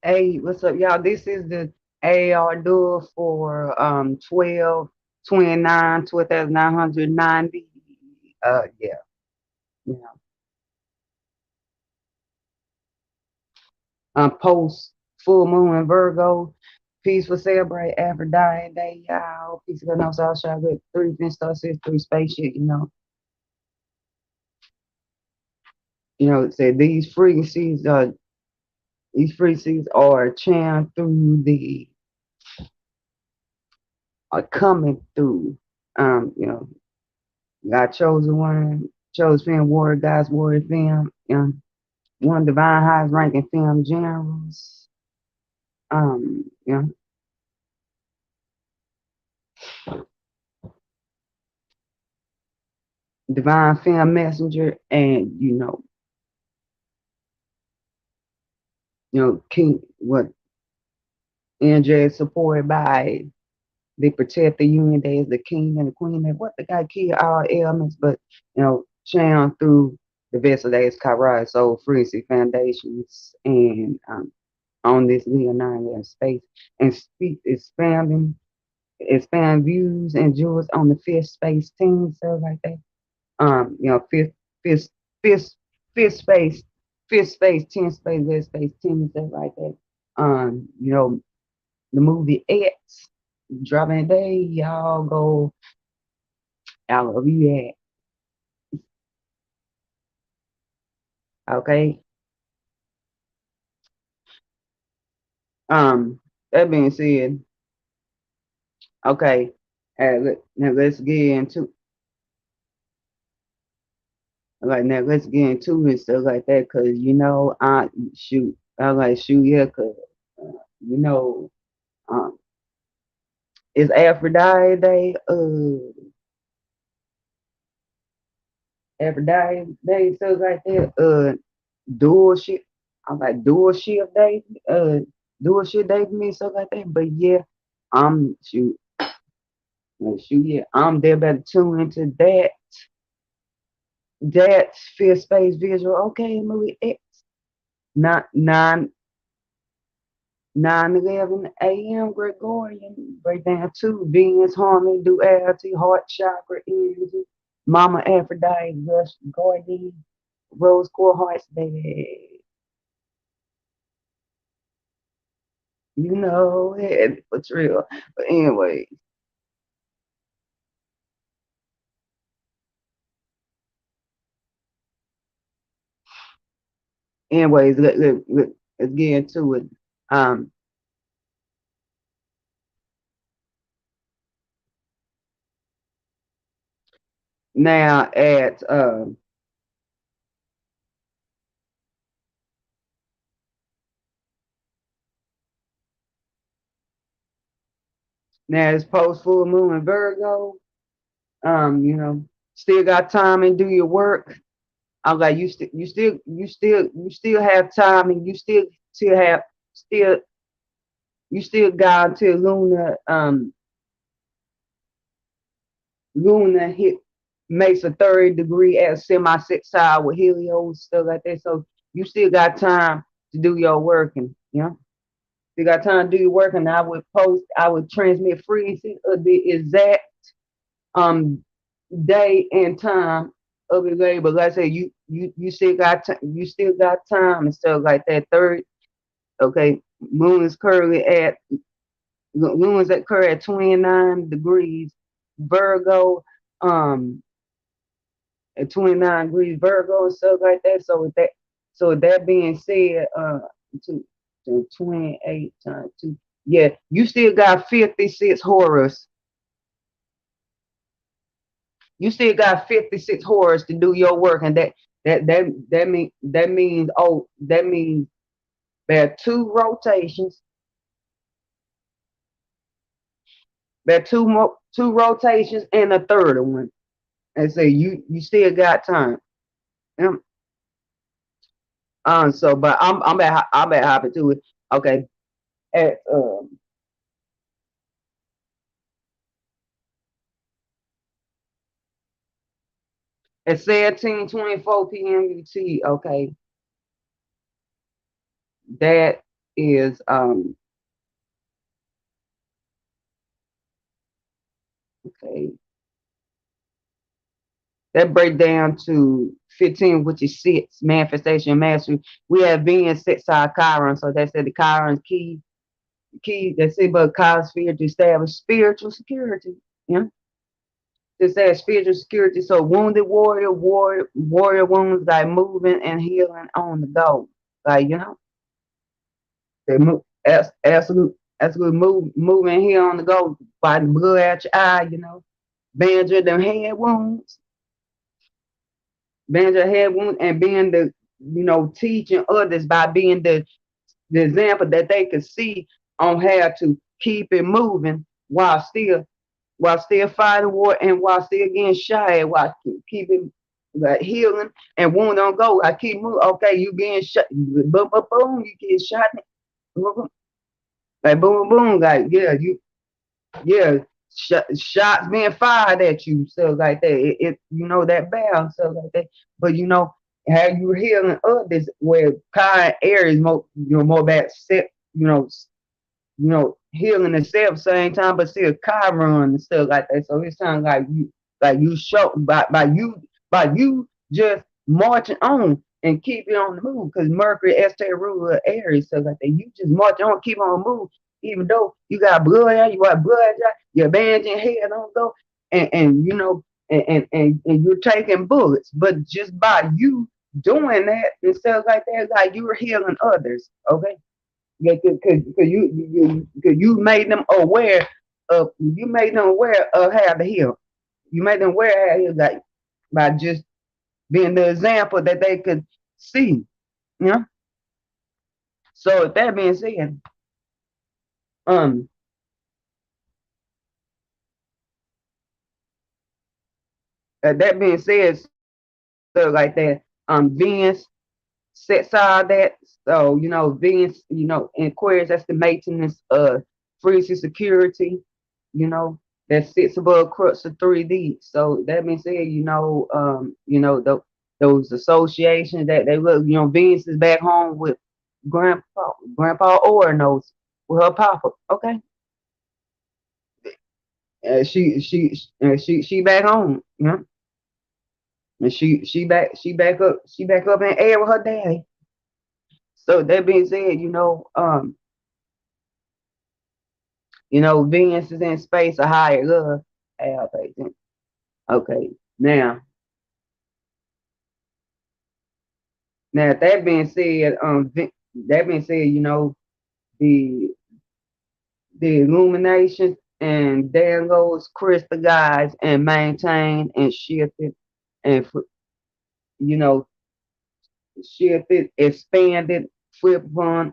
Hey, what's up, y'all? This is the AAR duel for 12/29/2990. Yeah, yeah. Post full moon in Virgo. Peace for celebrate Aphrodite Day, y'all. Peace for no south shot with three fin star six three spaceship. It said these frequencies are channeling through are coming through. You know, God chosen one, chose Femme warrior, God's warrior Femme, one divine highest ranking Femme generals. Um, you know, divine Femme messenger, and King what NJ is supported by they protect the union. They is the king and the queen. And what the guy key all elements, but channel through the vessel that is Chiron, soul frequency foundations, and on this Leonine space and speak expand views and jewels on the fifth space team, so like that. Fifth, fifth, fifth space, fifth space, 10 space, red space, 10, stuff like that. The movie X dropping today, y'all go, I love you at, okay? That being said, okay, now let's get into now let's get into it, stuff like that, cause I shoot, I like shoot, yeah, cause you know, um, it's Aphrodite Day, Aphrodite Day, stuff like that, dual shit, I'm like dual shit day for me, stuff like that, but yeah, I'm shoot, yeah, I'm there about to tune into that fifth space visual, okay, movie X, not 9:11 a.m. Gregorian breakdown two Venus harmony duality heart chakra energy Mama Aphrodite Rush Gordy Rose Core Hearts baby, it's real. But anyways, let's get into it. Um, now at now it's post full moon in Virgo. Still got time and do your work. I'm like, you still have time, and still you still got until Luna hit makes a third degree at semi-sextile with Helios stuff like that. So you still got time to do your work, and you got time to do your work. And I would transmit frequency of the exact um day and time of the day. But like I said, you still got time and stuff like that. Third, okay, moon is currently at Moon's at current at 29 degrees Virgo, um, at 29 degrees Virgo and stuff like that. So with that being said, to 28 times two, yeah, you still got 56 horrors. You still got 56 horrors to do your work, and that means there are two rotations and a third one. And say you still got time. Um, but I'm at hopping to it. Okay, at at 17:24 p.m. UT. Okay, that is okay. That break down to 15, which is 6, manifestation mastery. We have Venus six side Chiron, so that's the Chiron's key that's it but cossphere to establish spiritual security. Yeah. It says spiritual security. So wounded warrior wounds like moving and healing on the go. Like, they move absolute moving here on the go by the blood at your eye, bandage them head wounds, bandage your head wounds and being the, teaching others by being the example that they could see on how to keep it moving while still fighting war and while still getting shot, while keeping like healing and wound don't go. I keep moving. Okay, you getting shot. Boom, boom, boom. You get shot. Boom, boom. Like boom, boom. Like yeah. Shots being fired at you, so like that. That balance, so like that. But how you healing others, where kind Aries more about set, healing itself same time, but still Chiron and stuff like that. So it's kind of like you show by you just marching on and keep it on the move, because Mercury exterior ruler of Aries, so like that. You just march on, keep on the move, even though you got blood out, you got blood out, your band in head don't go, and you're taking bullets, but just by you doing that and stuff like that, like you're healing others, okay? Yeah, because you made them aware of how to heal. You made them aware how to heal, like by just being the example that they could see. You know. So with that being said, um, that being said, so like that, Venus sets all that. So Venus, in Aquarius, that's the maintenance of freezing security. You know, that sits above crux of 3D. So that being said, those associations that they look, Venus is back home with Grandpa Oronos with her papa. Okay, she back home. And she back up in air with her daddy. So that being said, Venus is in space, a higher love. Okay. Now that being said, the the illumination and there goes crystallized and maintained and shifted and you know shifted, expanded, flip on,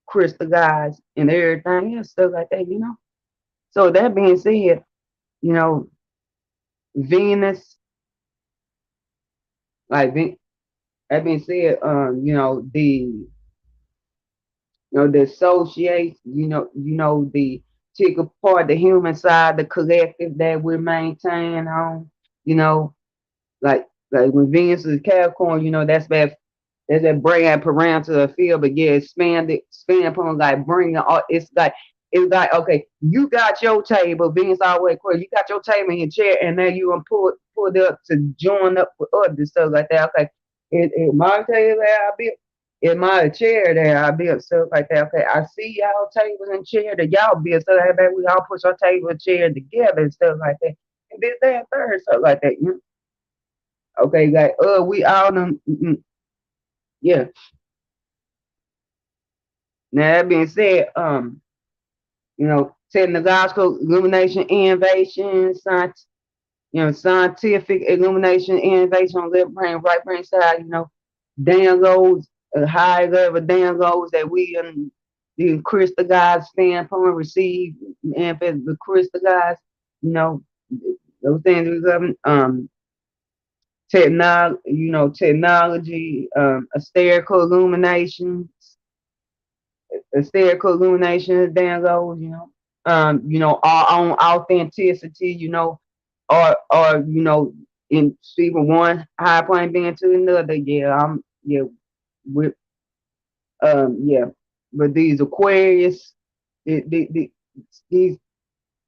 crystallized and everything else, stuff like that. So that being said, you know, Venus, like that being said, the associate, the take apart the human side, the collective that we're maintaining on, you know, like when Venus is Capricorn, that's that bring that parameter field, but yeah, expand upon like bringing all. It's like okay, you got your table, Venus always clear. You got your table in your chair, and then you gonna pull it up to join up with others stuff like that. Okay, it my table there I built, in my chair there I built stuff like that. Okay, I see y'all tables and chair that y'all built, so that we all push our table and chair together and stuff like that. And this, that, and third stuff like that. Okay, like we all them. Yeah. Now that being said, technological illumination, innovation, science, scientific illumination, innovation on left brain, right brain side, downloads, high level downloads that we the crystal guys stand upon, receive, and the crystal guys, you know, those things we love, technology, hysterical illumination, downloads, our own authenticity, or in even one high plane being to another. Yeah, with yeah. but these Aquarius, these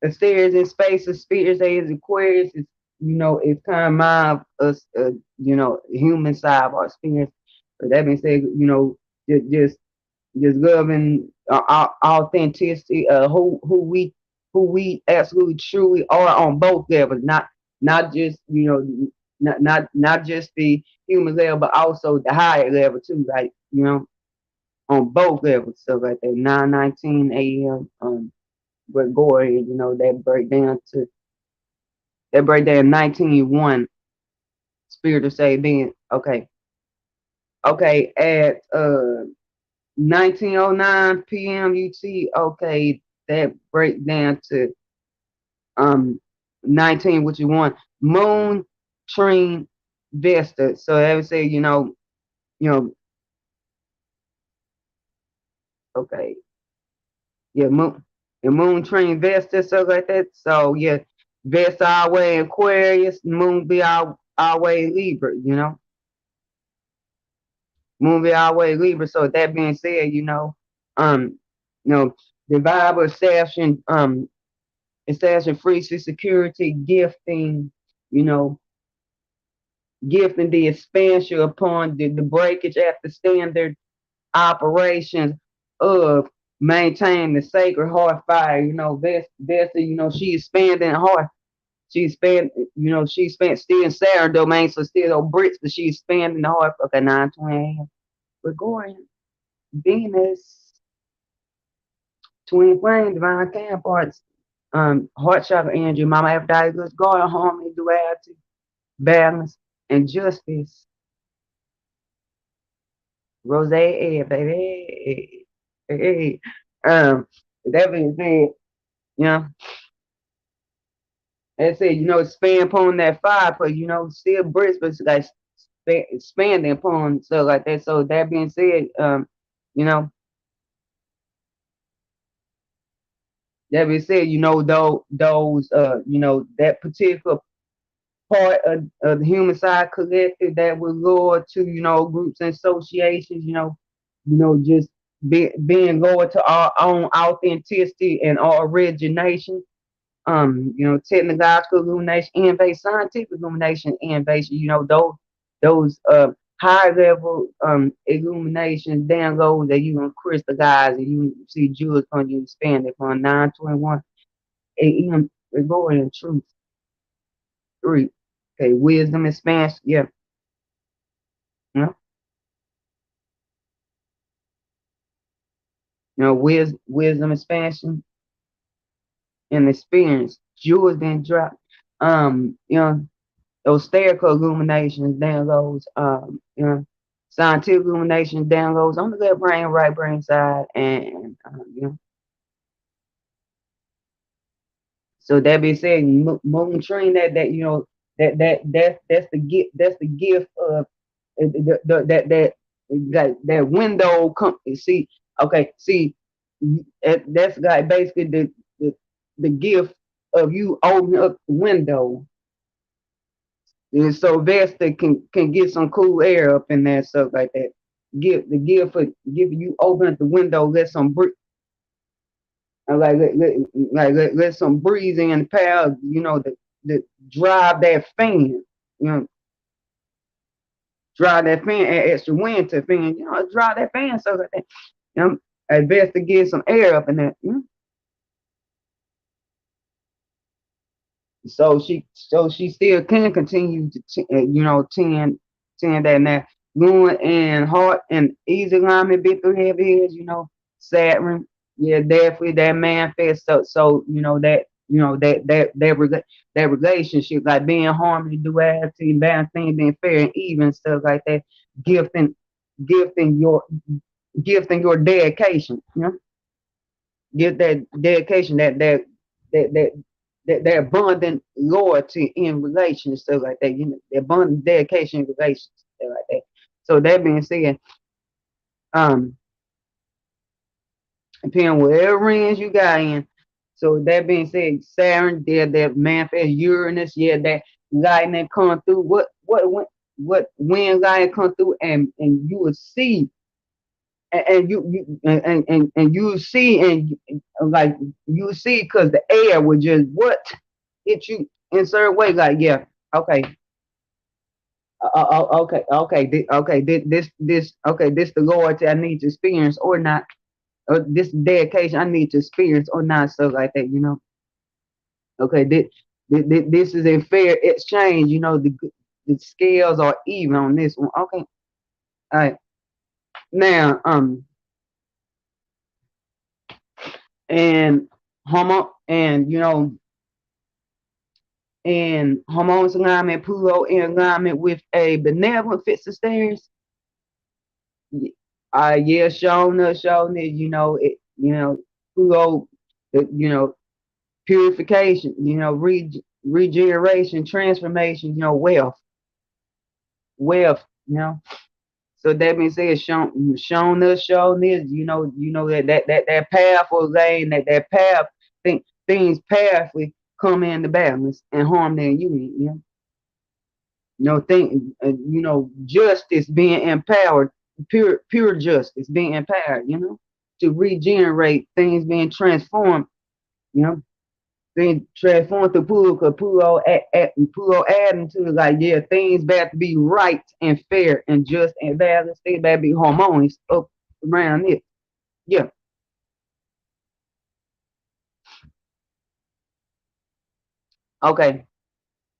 Asterios in space, Spheres, they is Aquarius, is, it's kind of mind us, human side of our experience. But that being said, just loving authenticity, who we absolutely truly are on both levels, not just not just the human level, but also the higher level too, like on both levels. So like that 9:19 a.m. Gregorian, that breakdown 19:1 spirit of say then okay at 19:09 p.m. UT, okay, that breakdown to 19, which is one moon trine Vesta. So that would say, okay, yeah, moon trine Vesta, stuff like that. So yeah, Vesta our way Aquarius, moon be our way Libra, moon be our way Libra. So that being said, um, the Bible establishing free security, you know, gifting the expansion upon the breakage after standard operations of maintaining the sacred heart fire. Vesta, she expanding heart. She spent still in Saturn domain, so still no Brits, but she's expanding the heart. Okay, 9:20 a.m. Gregorian, Venus, twin flame, divine counterparts, heart chakra energy, mama Aphrodite, good God, harmony, duality, balance, and justice. Rose, baby. Hey. That being said, you know, they said, expand upon that fire, but still bricks, but it's like expanding upon stuff like that. So that being said, you know, that being said, those that particular part of the human side collective that was loyal to, groups and associations, just being loyal to our own authenticity and our origination. Technological illumination, innovation, scientific illumination, innovation, those high level illuminations, downloads that you can crystallize and you see jewels on you expanded from 9:21 a.m. Glory and truth. 3. Okay, wisdom expansion. Yeah. Wisdom expansion and experience. Jewels then drop. Those spherical illuminations, downloads, scientific illuminations, downloads on the left brain, right brain side, and so that being said, moon train that's the gift of that window come see okay see that's like basically the gift of you opening up the window, and so Vesta can get some cool air up in there, stuff like that. Give you open up the window, let some let some breeze in, power, the drive that fan, drive that fan, add extra wind to fan, drive that fan, stuff like that. At best to get some air up in there. So she still can continue to tend that now. Moon and heart and easy alignment bit through heavy heads, Saturn, yeah, definitely that manifest. So that relationship, like being harmony, duality, balancing, being fair and even, stuff like that. Gifting, gifting your dedication, give that dedication, that abundant loyalty in relations, stuff like that. The abundant dedication in relations, stuff like that. So that being said, um, depending whatever rings you got in. So that being said, Saturn, there that manifest Uranus, yeah, that lightning come through. What when lightning come through, and you will see and you see, and like you see, because the air would just what hit you in certain way, like yeah, okay, this the loyalty I need to experience or not, or this dedication I need to experience or not, stuff like that, Okay, this is a fair exchange, the scales are even on this one. Okay, all right. Now, and homo, and and harmonious alignment, Pluto in alignment with a benevolent fixed stairs. Yeah, showing it, Pluto, purification, regeneration, transformation, wealth, So that means it's shown this, that pathful lane, that path, things pathway come into balance and harmony and unity, justice being empowered, pure justice being empowered, to regenerate things being transformed, you know, being transformed to Pluto, because Pluto adding to it, like, yeah, things better to be right and fair and just and balanced. Things better be harmonious up around it. Yeah. Okay.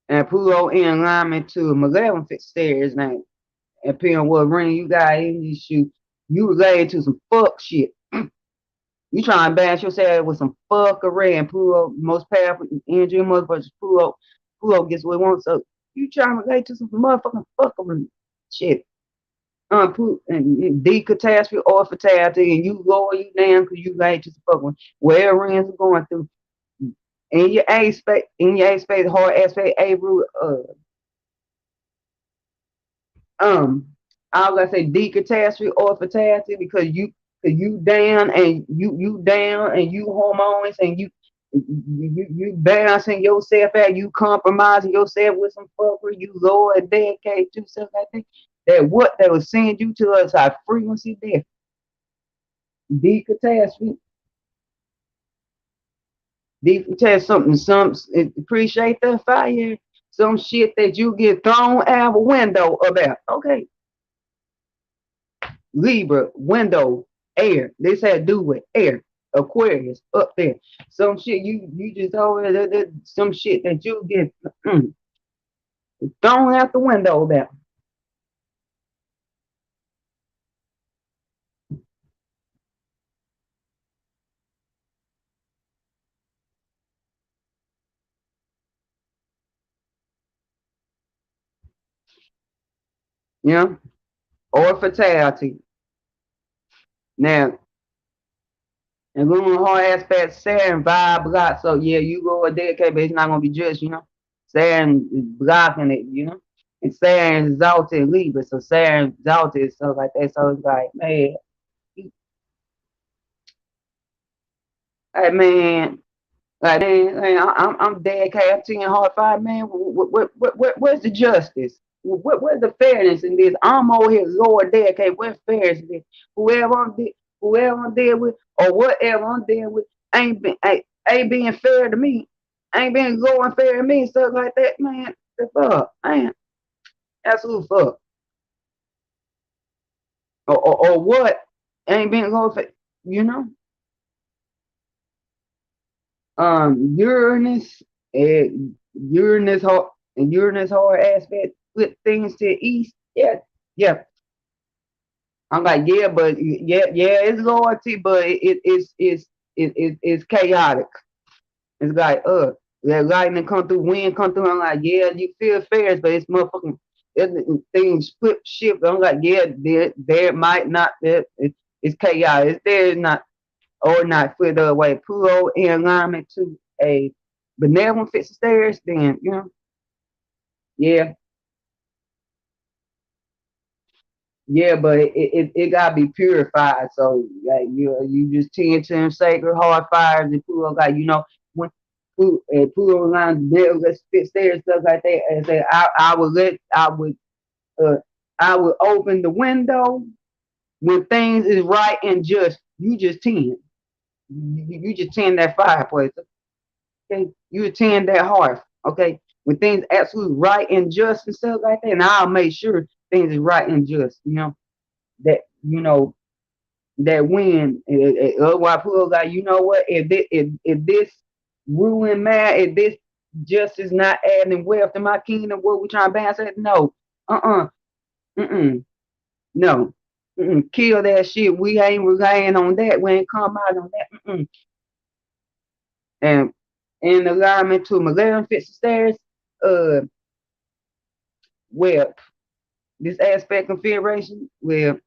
And Pluto in alignment to malevolent stairs now. And depending on what ring you got in you shoot, you related to some fuck shit. You trying to balance yourself with some fuckery, and Pluto, most powerful energy, motherfuckers, Pluto gets what it wants. So you trying to relate to some motherfucking fuckery shit. And D catastrophe or fatality, and you lower you down because you relate to some fuckery. Where rings are going through. In your A space, hard aspect, A root, um I was gonna say decatastrophe or fatality, because you down and you down and you hormones and you balancing yourself out, you compromising yourself with some fuckery, you lower dedicate to stuff like that. That what they will send you to us our frequency there. Decatastrophe. Decatastrophe some appreciate that fire. Some shit that you get thrown out of a window about. Okay. Libra, window, air. This had to do with air. Aquarius, up there. Some shit you just over there, some shit that you get thrown out the window about. You know? Or fatality. Now, and lunar hard aspect, Saturn vibe block. So yeah, you go a decade, but it's not gonna be just, Saturn is blocking it, And Saturn is exalted in Libra, so Saturn exalted stuff like that. So it's like, man, hey man, like man, I'm dedicated to hard five, man. What's the justice? What's the fairness in this? I'm over here, Lord, dedicated. What's fairness in this? Whoever I'm dealing with, or whatever I'm dealing with, ain't being fair to me. Ain't being going fair to me, stuff like that, man. The fuck, man, absolute fuck. Or what? Ain't being going fair, you know. Uranus, Uranus hard, and Uranus hard aspect with things to the east. Yeah, yeah. I'm like, yeah, but yeah, it's loyalty, but it's chaotic. It's like, that lightning come through, wind come through. I'm like, yeah, you feel fairs, but it's motherfucking things flip shift. I'm like, yeah, there might not, it's chaotic. It's there, not or not flipped the other way. Pluto in alignment to a benevolent fixed stairs, then yeah, yeah, but it gotta be purified. So like you just tend to them sacred hard fires, and Pluto like when Pluto lines benevolent fixed stairs, stuff like that. And say I would uh I would open the window when things is right and just, you just tend. You just tend that fireplace. Okay, you attend that hearth. Okay, when things absolutely right and just and stuff like that, and I'll make sure things is right and just. That that when otherwise people like, you know what, if this ruin mad, if this justice not adding wealth to my kingdom, what we trying to balance it? No, mm-mm, no, kill that shit. We ain't relying on that. We ain't come out on that. And in alignment to maleficent stairs, uh, well, this aspect configuration, well,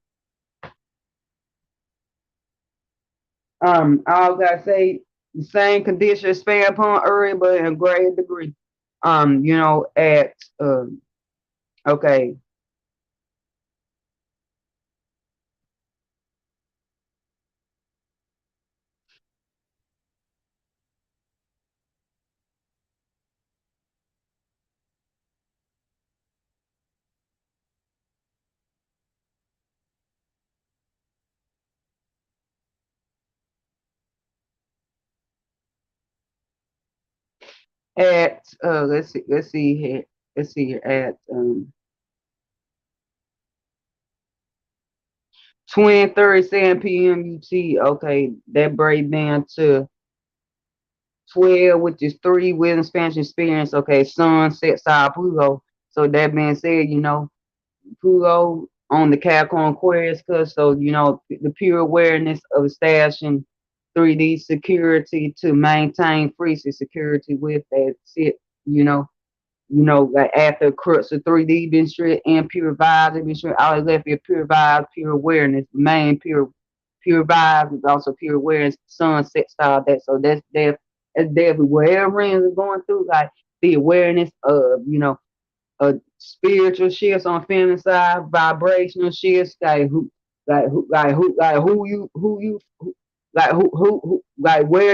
all I gotta say, the same condition expand upon early, but in a greater degree. At okay, at let's see here, at 20:37 p.m. UT. Okay, that break down to 12, which is 3 with expansion experience. Okay, Sun set side Pluto. So that being said, Pluto on the Capricorn Aquarius, cause so the pure awareness of establishing 3D security to maintain free security with that shit, you know, like after crux of 3D been straight and pure vibes, been straight, all left your pure vibes, pure awareness, main pure vibes is also pure awareness, sunset style that. So that's definitely whatever rings are going through, like the awareness of, spiritual shifts on feminine side, vibrational shifts, like where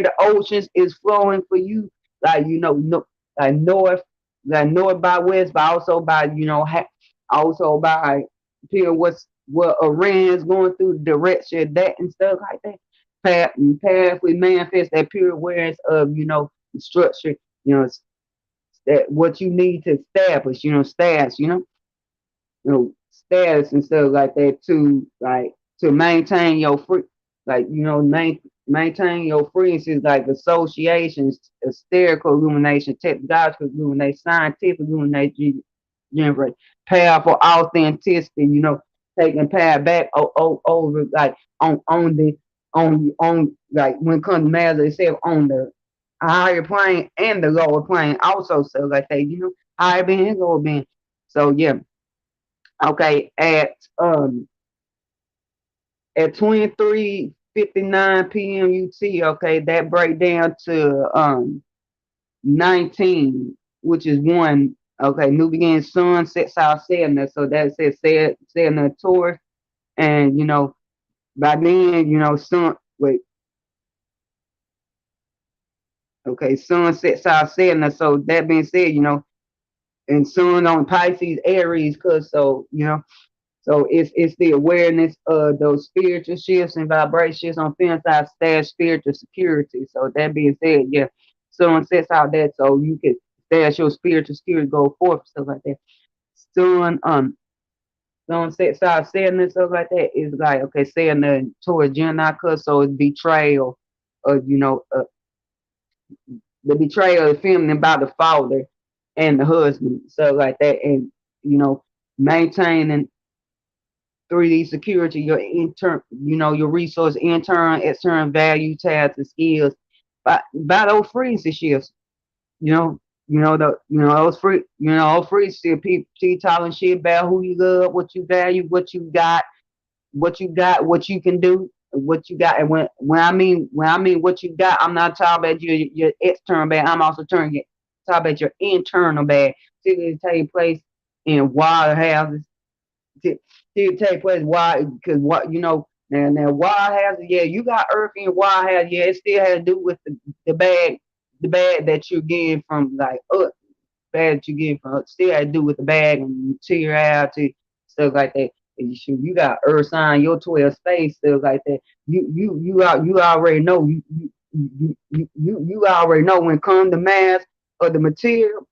the oceans is flowing for you, like no, like north by west, but also by also by what Iran's going through the direction of that and stuff like that. Path we manifest that pure awareness of the structure, you know, that what you need to establish, status, status and stuff like that to maintain your free, like maintain your frequencies, like associations, hysterical illumination, technological illumination, scientific illumination, generate powerful authenticity, taking power back over, like on the on like when it comes to matter itself on the higher plane and the lower plane also, so like they, higher being and lower being. So yeah, okay, at 23:59 p.m. UT, okay, that break down to 19, which is one. Okay, new beginning, sun sets out Saturn, so that says Saturn Taurus, and by then, sun, wait, okay, sun sets out Saturn, so that being said, and sun on Pisces, Aries, cause so so it's the awareness of those spiritual shifts and vibrations on feminine side, stash spiritual security. So that being said, yeah, sun sets out that so you can stash your spiritual security, go forth, stuff like that. Sun sun sets out Saturn and stuff like that is like, okay, Saturn towards Gemini, cause so it's betrayal of the betrayal of the feminine by the father and the husband, stuff like that, and maintaining 3D security, your your resource, internal, external value, tabs, and skills. By those frequency shifts, those frequency people keep talking shit about who you love, what you value, what you can do, what you got. And when I mean what you got, I'm not talking about your external bag. I'm also talking about your internal bag. Typically take place in water houses, to take place. Why? Because what now wild hazard, yeah, you got earth in wild hazard, yeah, it still has to do with the bag that you're getting from like bag that you're getting from still has to do with the bag and materiality, stuff like that. You got earth sign, your 12 space stuff like that. You already know you already know when come the mass of the material.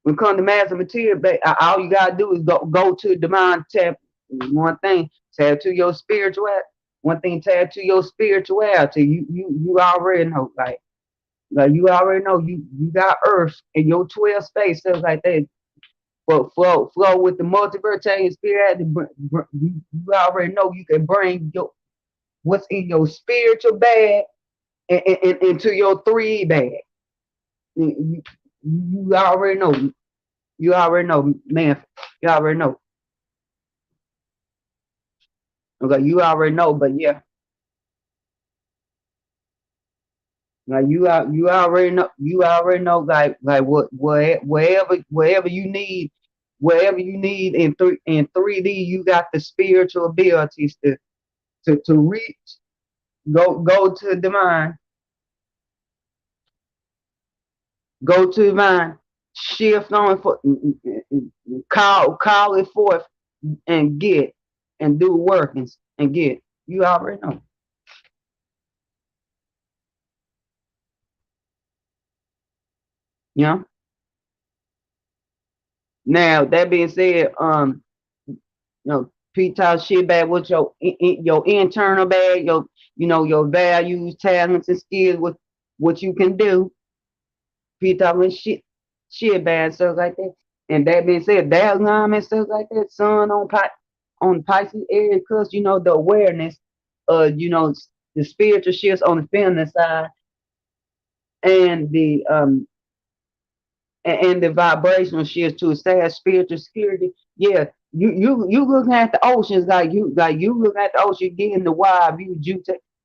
When come to mass of material, all you gotta do is go to divine tap. One thing, tap to your spirituality. One thing, tap to your spirituality. You already know, like you already know you got earth and your 12 space stuff like that. But flow with the multivertarian spirit. You already know you can bring your what's in your spiritual bag into your 3 bag. You already know. You already know, man. You already know. Okay, you already know, but yeah, like you already know, like wherever you need, in 3D, you got the spiritual abilities to reach, go to divine, go to divine, shift on for call it forth and get and do workings and get. You already know. You know. Now that being said, talk shit bag with your internal bag, your values, talents, and skills, what you can do. P talking shit bag stuff like that. And that being said, that alignment stuff like that, sun on Pisces area, because the awareness, the spiritual shifts on the feminine side, and the vibrational shifts to establish spiritual security. Yeah, you looking at the oceans, like you look at the ocean, getting the wide view,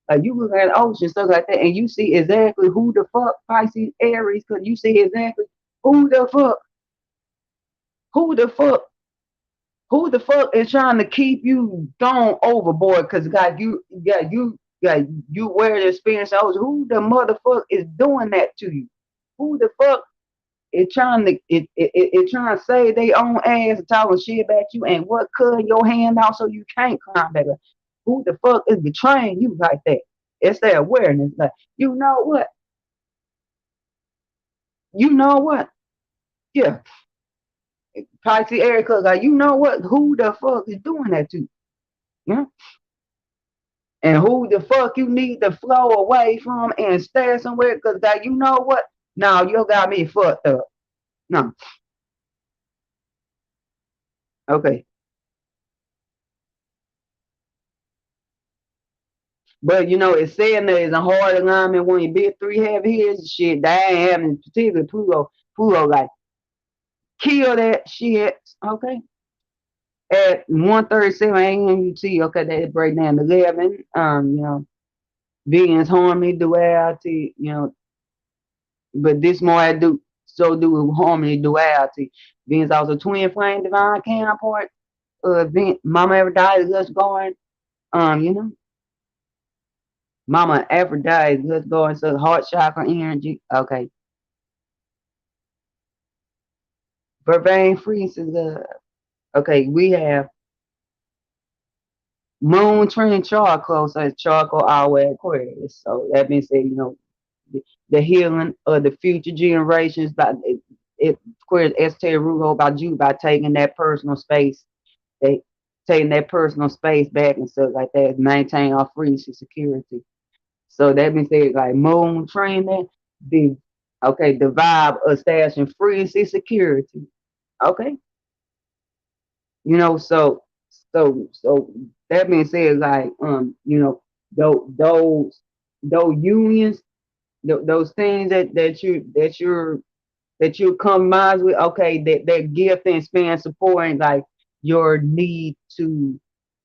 like you look at the ocean, stuff like that, and you see exactly who the fuck Pisces Aries, because you see exactly who the fuck, who the fuck, who the fuck is trying to keep you thrown overboard, because you wear the experience. Who the motherfucker is doing that to you? Who the fuck trying to say they own ass and talking shit about you, and what cutting your hand out so you can't climb back up? Who the fuck is betraying you like that? It's their awareness. Like, you know what? You know what? Yeah. Pisces Erica, like, you know what? Who the fuck is doing that to you? Yeah. And who the fuck you need to flow away from and stay somewhere? Because, like, you know what? No, you got me fucked up. No. Okay. But it's saying that it's a hard alignment when you big 3 have his shit. That ain't happening, particularly Pluto. Pluto like kill that shit. Okay. At 1:37 a.m. UT, okay, that break down to 11. Venus harmony duality, but this more I do with harmony duality. Venus also twin flame divine counterpart. Mama Aphrodite is just going, you know. Mama Aphrodite is just going, so heart chakra energy. Okay. Vervain freezes okay, we have moon trend charcoal, so it's charcoal our Aquarius. So that means that the healing of the future generations by Aquarius Esther Rugo about you by taking that personal space, they taking that personal space back and stuff like that, maintain our freedom and security. So that means that like moon training, the vibe of establishing freedom and security. Okay. So that being said, like those unions, those things that you compromise with, okay, that gift and span supporting like your need to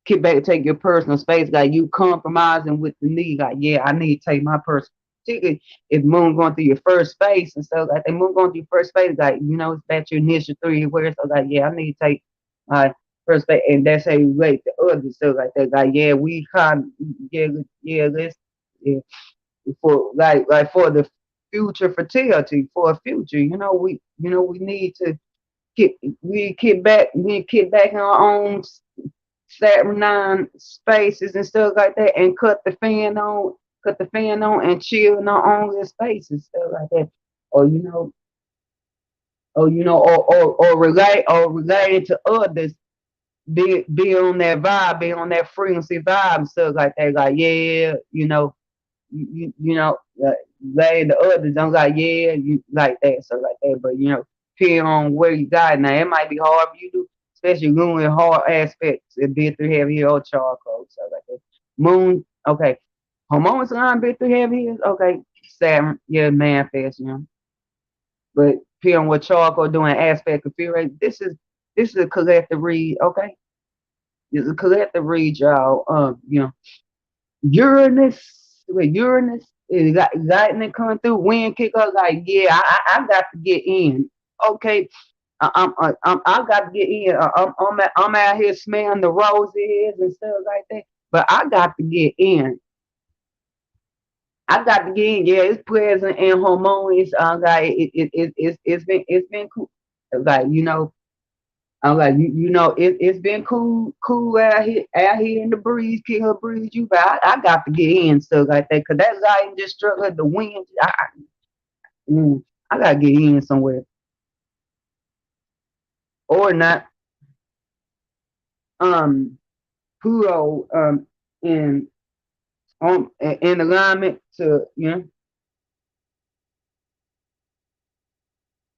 get back, take your personal space, like you compromising with the need, like, yeah, I need to take my personal, particularly if moon going through your first space and stuff like that. Moon going through your first space, like, it's that your initial 3 where so like, yeah, I need to take my first space, and that's how you rate the other stuff like that. Like, yeah, we kind let's yeah, for the future fertility, for a future, we need to get back in our own Saturnine spaces and stuff like that, and cut the fan on, and chill in our own little spaces, stuff like that. Or or relate to others, be on that vibe, be on that frequency vibe and stuff like that. Like, yeah, lay the others. I'm like, yeah, you like that, so like that. But depending on where you got now, it might be hard for you to, especially doing hard aspects. It be through heavy here or charcoal, so like that. Moon, okay. Hormones line bit through heavy here, okay. Saturn, yeah, manifest, But depending on what charcoal doing aspect configuration, this is a collective read, okay. It's a collective read, y'all. Uranus is lightning coming through, wind kick up. Like, yeah, I got to get in. Okay, I got to get in. I'm out here smelling the roses and stuff like that. But I got to get in. I got to get in. Yeah, it's present and harmonious. Like it's been cool. Like I'm like, it's been cool out here in the breeze, kick her breeze, but I got to get in stuff like that, cause that light just struck her, the wind. I gotta get in somewhere, or not. Um, Pluto, in in alignment to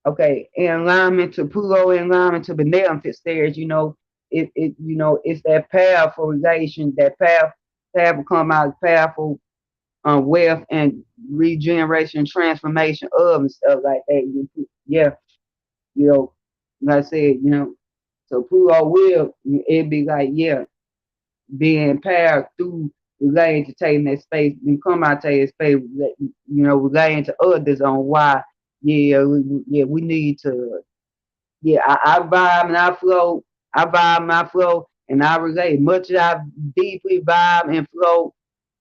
okay, in alignment to Pluto, in alignment to beneficent stairs. It's that powerful relation, that powerful come out, powerful wealth and regeneration, transformation of and stuff like that. Yeah, you know, like I said, so Pluto will it be like, yeah, being empowered through relating to taking that space and come out take that space, relating to others on why, we need to, I vibe and I flow and I relate. Much as I deeply vibe and flow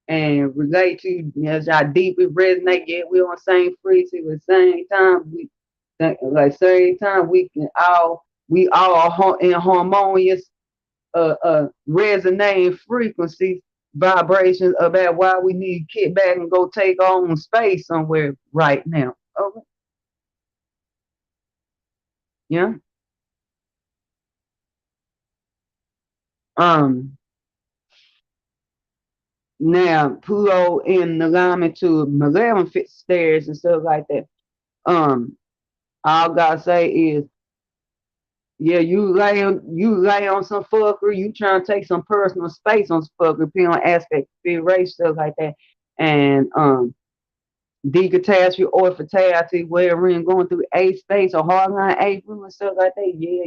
and relate to, as I deeply resonate, yet we on the same frequency, at the same time we can all in harmonious resonating frequencies, vibrations about why we need to kick back and go take our own space somewhere right now. Okay. Yeah. um Now Pluto in alignment to malevolent stairs and stuff like that. All I gotta say is, yeah, you lay on some fuckery, you trying to take some personal space on some fuckery, depending on aspect, race, stuff like that. And decatastrophe or fatality, where we're going through a space or hardline A room and stuff like that. Yeah,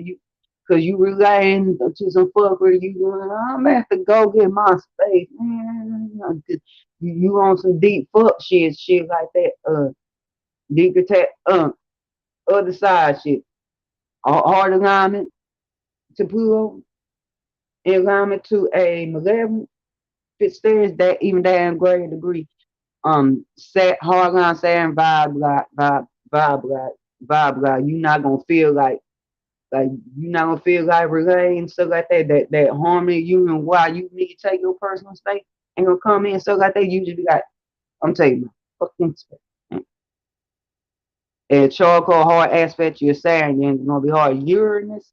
cause you relying to some fuckery, you going, I'm gonna have to go get my space, man. You on some deep fuck shit like that. Decatat other side shit. Hard alignment to Pluto, in alignment to a malevolent fit stairs, that even that in greater degree. Set hardline Saturn vibe. You're not gonna feel you're not gonna feel like relating stuff like that. That harmony, you and why you need to take your personal space ain't gonna come in stuff like that. You just be like, I'm taking my fucking space. And charcoal hard aspect of your Saturn, it's gonna be hard. Uranus,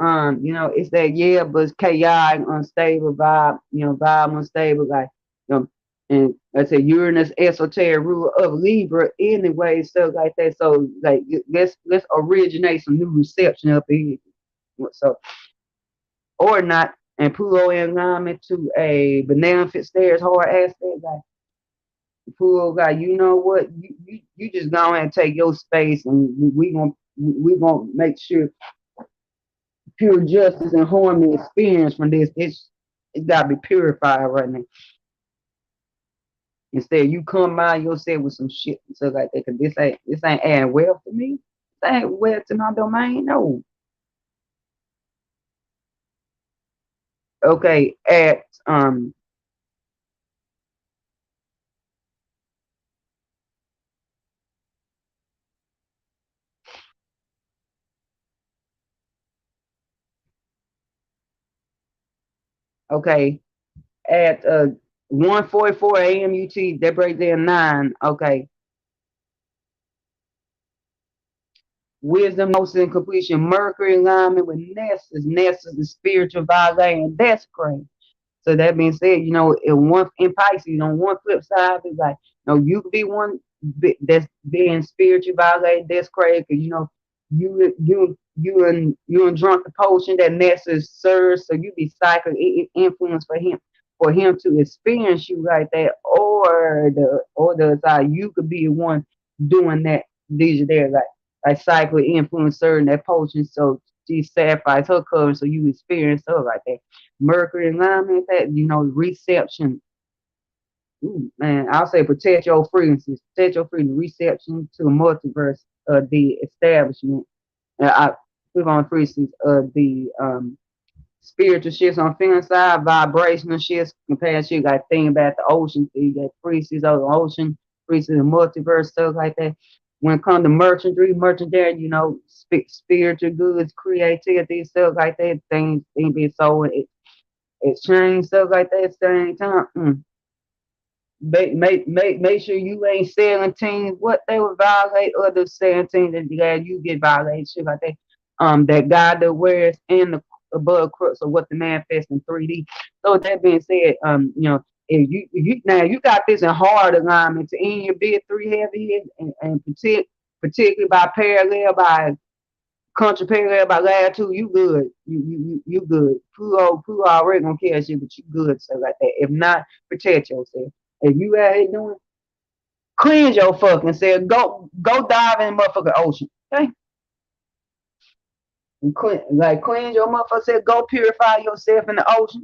it's that, yeah, but it's chaotic, unstable vibe, vibe unstable, like, and I say Uranus esoteric ruler of Libra anyway, stuff like that. So like, let's originate some new reception up here. So, or not, and Pluto in alignment to a beneficent stairs hard aspect, like Pluto guy, you know what? You just go and take your space, and we gonna make sure pure justice and harmony experience from this. It's gotta be purified right now. Instead, you come by yourself with some shit and stuff like that. Cause this ain't adding wealth to me. This ain't wealth to my domain. No. Okay. At Okay, at 1:44 a.m. UT, that breaks down 9. Okay, wisdom, gnosis, and completion. Mercury alignment with Nessus. Nessus is spiritual valet, and that's crazy. So that being said, in Pisces, on one flip side, it's like, you could be one that's being spiritual violated. That's crazy, because you and drunk the potion that Nessus serves, so you be psychic influence for him to experience you like that, or the side, you could be the one doing that. These are there like cycle influence serving that potion, so she sacrificed her cover, so you experience her like that. Mercury alignment, that reception. Ooh, man, I'll say protect your frequencies, protect your freedom, reception to the multiverse, the establishment. I click on frequencies of the spiritual shifts on feeling side, vibrational shifts, compare shit like thinking about the ocean, so you got frequencies of the ocean, frequencies of the multiverse, stuff like that. When it comes to merchandise, spiritual goods, creativity, stuff like that, things being sold, exchange, stuff like that, same time. Make sure you ain't selling teams what they would violate, other selling teams that you get violated, shit like that. That God that wears in the above crux of what the manifest in 3D. So with that being said, if you got this in hard alignment to end your bid 3 heavy and particularly by parallel, by country parallel, by latitude, you good. You good. Pluto already gonna catch you, but you good, so like that. If not, protect yourself. If you out here doing, cleanse your fucking self. Go dive in the motherfucking ocean. Okay? And cleanse your motherfucking self. Go purify yourself in the ocean.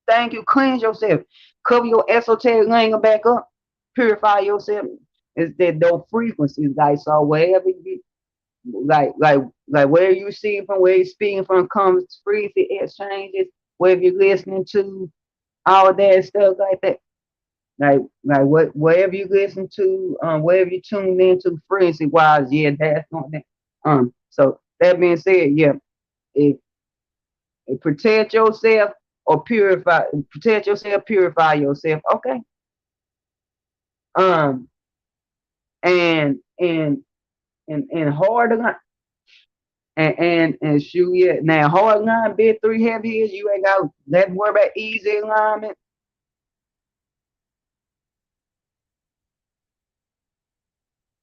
Thank you. Cleanse yourself. Cover your esoteric language back up. Purify yourself. It's that those frequencies, guys. So wherever you like where you see from, where you speaking from, comes frequency exchanges, wherever you're listening to, all that stuff like that. Whatever you listen to, wherever you tune into frequency wise, yeah, that's on that. So that being said, yeah, if, protect yourself or protect yourself, purify yourself. Okay. Um, and hard line, and shoot, yeah. Now hard line, bid 3 heavy is, you ain't got let's worry about easy alignment.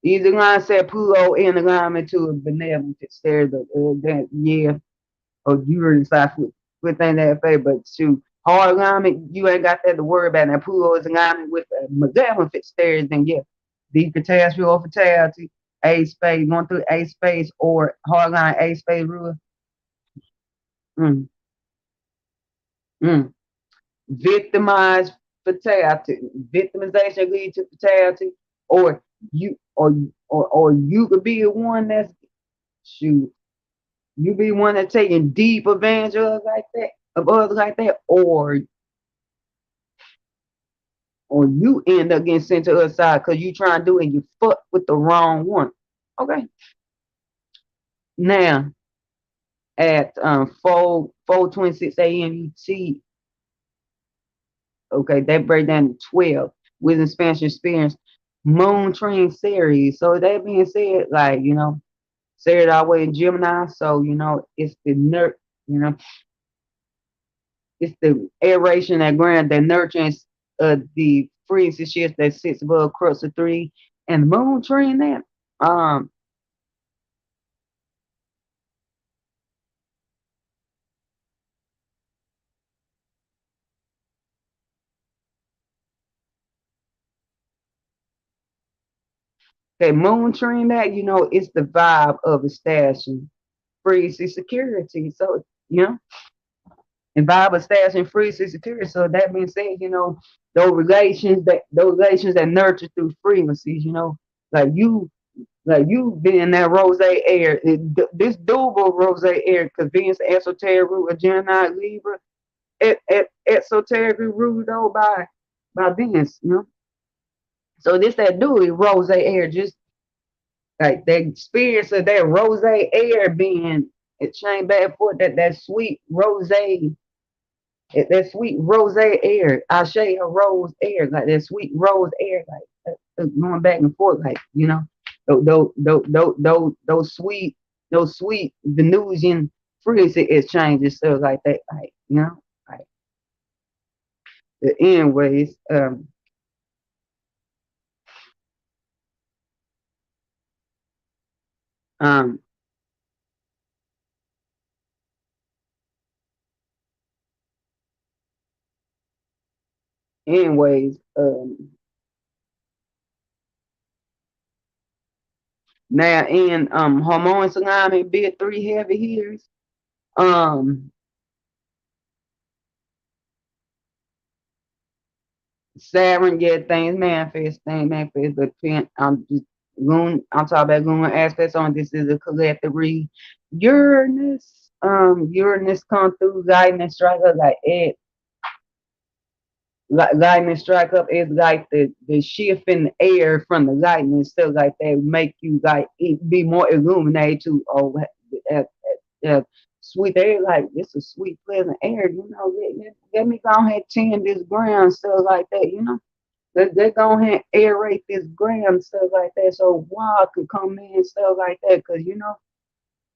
Easy line said Pluto in alignment to a benevolent stairs, that yeah. Or you really decide within that favor, but shoot, hard alignment, you ain't got that to worry about. Now Pluto is alignment with malevolent stairs, then yeah, the catastrophe or fatality, A space, going through A space or hard line A space rule. Mm, mm. Victimized fatality, victimization lead to fatality, or you could be the one that's, shoot, you be one that's taking deep advantage of others like that, or you end up getting sent to the other side because you trying to do it and you fuck with the wrong one. Okay. Now at 4:26 a.m. UT, okay, that break down to 12 with expansion experience, moon train series. So that being said, like, Saturday our way in Gemini, so it's the you know, it's the aeration that ground that nurtures the frequency shift that sits above crux of 3 and the moon train that. Okay, moon train that, it's the vibe of establishing frequency security. So, and vibe establishing frequency security. So that being said, those relations that nurture through frequencies, like you being in that rose air, this double rose air, because Venus esoteric root of Gemini Libra, esoterically ruled though by Venus, So this that duty rose air, just like that experience of that rose air being it changed back and forth, that sweet rose That sweet rose air. I shade her rose air, like that sweet rose air, like going back and forth, like those sweet Venusian frequency exchanges, stuff like that, like the anyways, um, anyways, now in hormones alignment, big three heavy hitters. Um, Saturn, yeah, things manifest, but I'm just going, I'm talking about going aspects on this is a collective read. Uranus come through, guiding and strike up like it, guiding and strike up is like the shift in the air from the lightning and stuff like that make you like it be more illuminated to uh, uh, sweet air, like this is sweet pleasant air, let me go ahead and tend this ground, stuff like that, they go ahead and aerate this ground, stuff like that, so wild could come in, stuff like that, because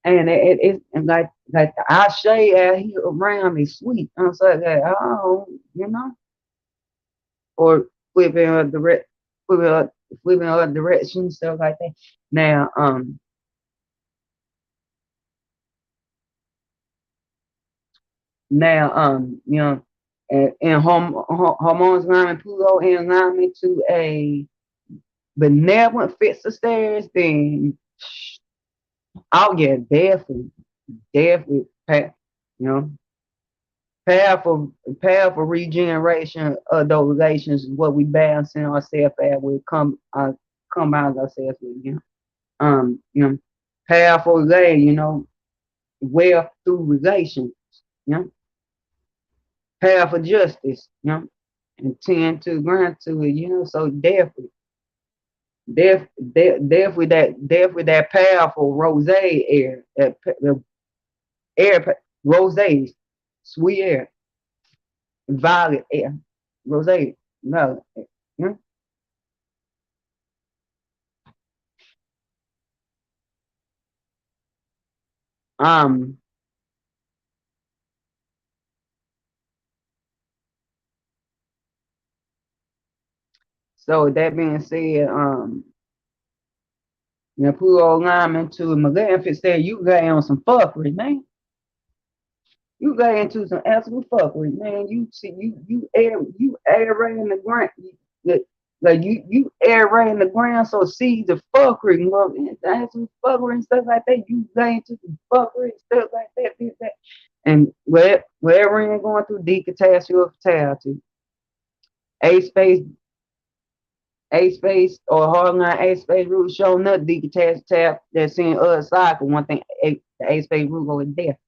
and it's and like the Ashe out here around is sweet. I'm so like, oh, or flipping a direct, flipping a, flipping a direction, stuff like that. Now, and hormones alignment, Pluto in alignment to a benevolent fixed stairs, then oh yeah, definitely, you know, powerful, powerful regeneration of those relations is what we balancing ourselves at with combine ourselves with, um, you know, powerful way, wealth through relations, you know, powerful justice, and tend to grant to it, so definitely that powerful rose air, the air, rose, sweet air, violet air, rose, violet air. Um, so that being said, Pluto alignment to Maleficent said you got on some fuckery, man. You got into some absolute fuckery, man. You see, you air right in the ground. Like you air right in the ground, so seeds of fuckery, absolute fuckery and stuff like that. You got into some fuckery and stuff like that. And wherever you're going through decatastrophe or fatality, A space, A space or hardline A space root showing up decatastrophe that's in other side. For one thing, the A space root over there.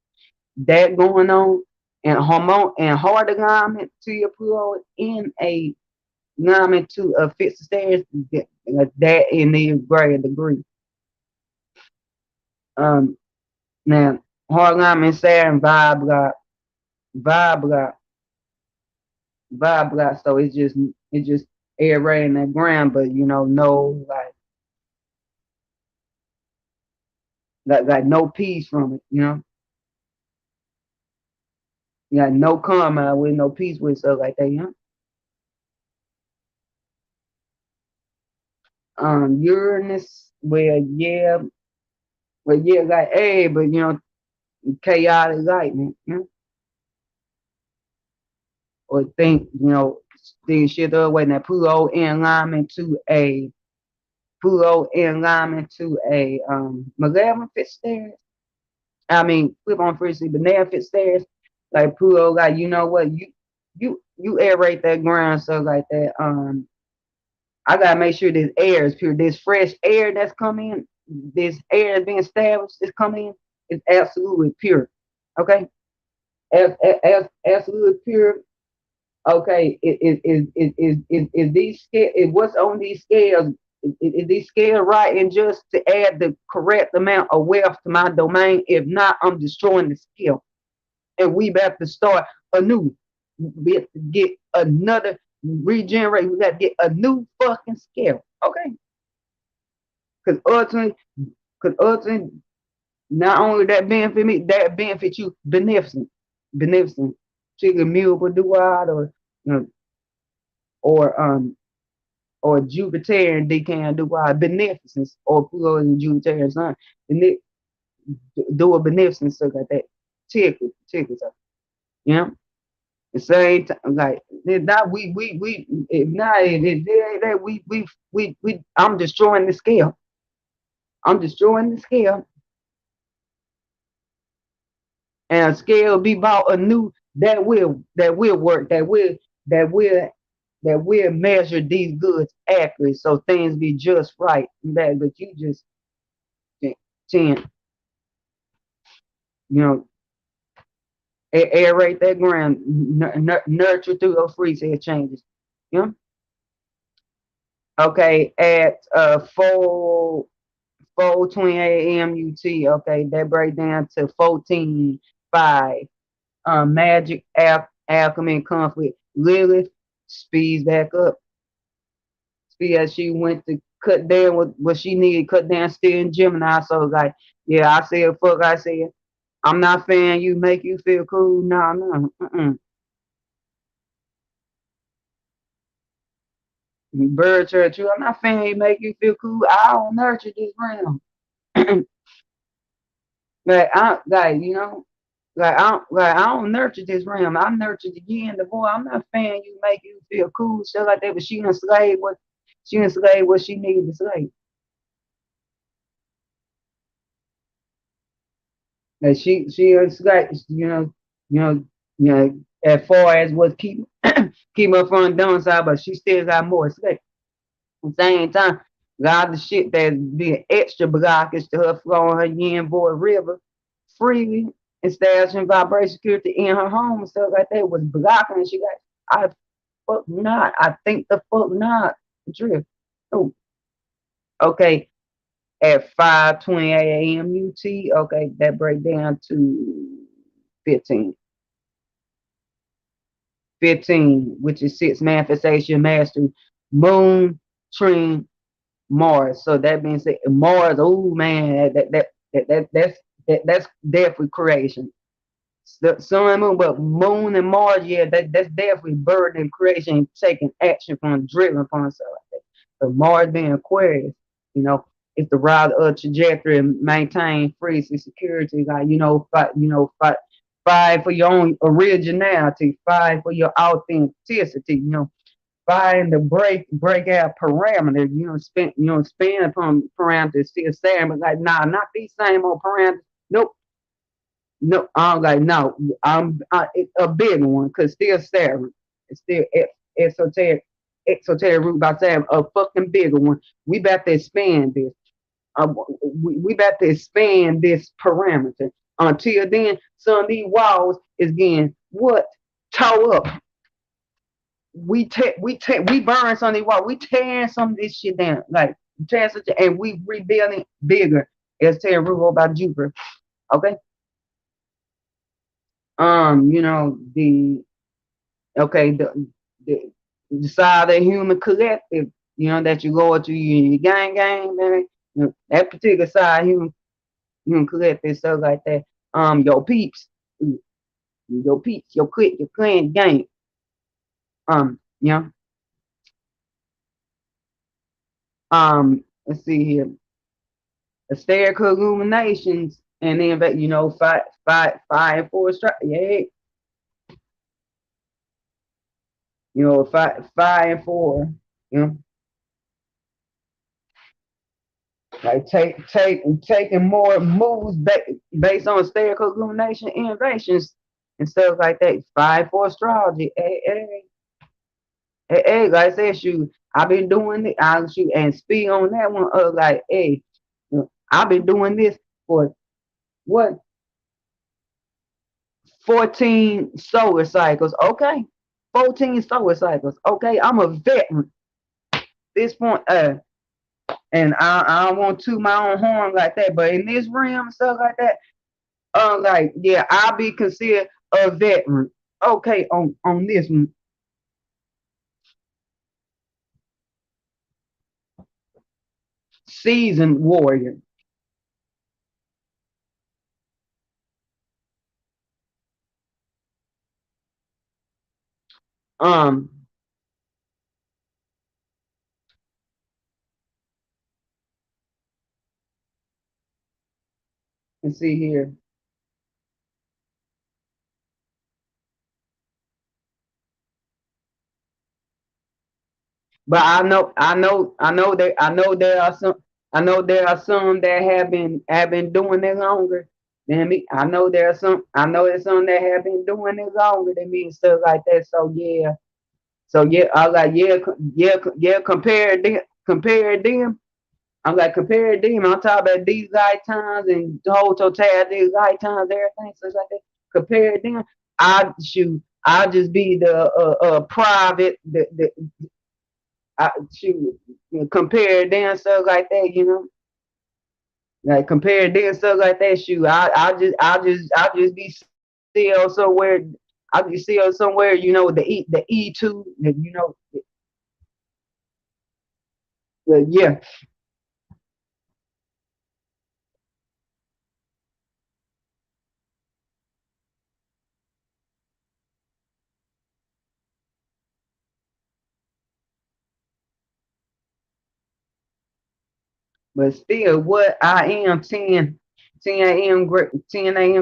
That going on and hormone and hard alignment to your Pluto in a alignment to a fixed stairs that in the greater degree. Um Now hard alignment Saturn vibe block, vibe block. So it's just air right in that ground, but no like no peace from it, you got no karma with no peace with stuff like that, Uranus, like hey, but chaotic lightning, or think shit the other way. Now Pluto in alignment to a malevolent stairs. I mean, flip on frequency, benevolent stairs. Like Pluto, like you know what, you aerate that ground, so like that. I gotta make sure this air is pure. This fresh air that's coming in, this air is being established, is coming in, is absolutely pure. Okay, absolutely pure. Okay, is these scale? What's on these scales? Is these scales right? And just to add the correct amount of wealth to my domain. If not, I'm destroying the scale, and we have to start anew. get another regenerate. We got to get a new fucking scale. Okay. Because ultimately, not only that benefit me, that benefit you beneficent. Beneficent. Chicken mule duad you know, or or Jupiterian decan duad beneficence or Pluto and Jupiterian sun. Do a beneficence stuff like that. Tickle. You know? The same time, like not we if not if that we I'm destroying the scale. I'm destroying the scale, and a scale be bought anew that will work that will that will measure these goods accurately, so things be just right. But you just can't, you know, aerate that ground, nurture through those free set changes. You know, okay, at 4:20 a.m. UT. Okay, that break down to 14:5. Magic, alchemy, and conflict. Lilith speeds back up. Speed as she went to cut down what she needed, cut down still in Gemini. So like, yeah, I said, fuck, I said, I'm not fan you, make you feel cool. No. Bird church, I'm not fan you, make you feel cool. I don't nurture this realm. You know, I don't nurture this realm. I nurture the yin, the boy. I'm not fan you, make you feel cool, stuff like that. But she enslaved what she needed to slay. And she enslaved, as far as what keep her from the downside, but she still got more slave. At the same time, a lot of the shit that's being extra blockage to her flowing her yin void river freely, establishing vibration security in her home and stuff like that was blocking, and she got, I fuck not. I think the fuck not. Drift. Oh, okay. At 5:20 a.m. UT, okay, that break down to 15. 15, which is 6 manifestation mastery, moon, trine, Mars. So that means that Mars, oh man, that's definitely creation. The sun and moon, but moon and Mars, yeah, that's definitely birth and creation, taking action from driven upon stuff like that. So Mars being Aquarius, you know, it's the ride of trajectory and maintain free security, like fight for your own originality, fight for your authenticity, find the breakout parameter, spin upon parameters, still saying, but like, nah, not these same old parameters. Nope. No, I'm like, no, it's a big one, because still Saturn. It's still esoteric, esoteric root by saying a fucking bigger one. We about to expand this. We about to expand this parameter. Until then, some of these walls is getting what? Tore up. We burn some of these walls. We tearing some of this shit down. Like tearing such and we rebuilding bigger. As Terry Rubo by Jupiter. Okay. The okay, the side of the human collective, that you go to your gang, man. That particular side human collective, stuff like that. Your peeps, your clique, your clan gang. Um, you know, let's see here. Hysterical illuminations, and then five and four strike. Yeah, five and four. You know, like taking more moves based on hysterical illumination innovations and stuff like that. Five for astrology. Hey, like I said, shoot, I've been doing it. I'll shoot and speak on that one. Like, hey, I've been doing this for what 14 solar cycles. Okay, 14 solar cycles. Okay, I'm a veteran. This point, and I don't want to my own horn like that, but in this realm and stuff like that, like, yeah, I'll be considered a veteran. Okay, on this one. Seasoned warrior. Um, let's see here. But I know there are some that have been doing it longer than me. I know there's some that have been doing it longer than me and stuff like that. So yeah, I was like, yeah, compare them. I'm like, compare them. I'm talking about these lifetimes and the whole totality of these lifetimes, everything, stuff like that. Compare them. I'll just be the private, the shoot, compare them stuff like that, like compare them stuff like that. Shoot, I just be still somewhere. I will be still somewhere, the E2, yeah. But still, what I am 10 a.m.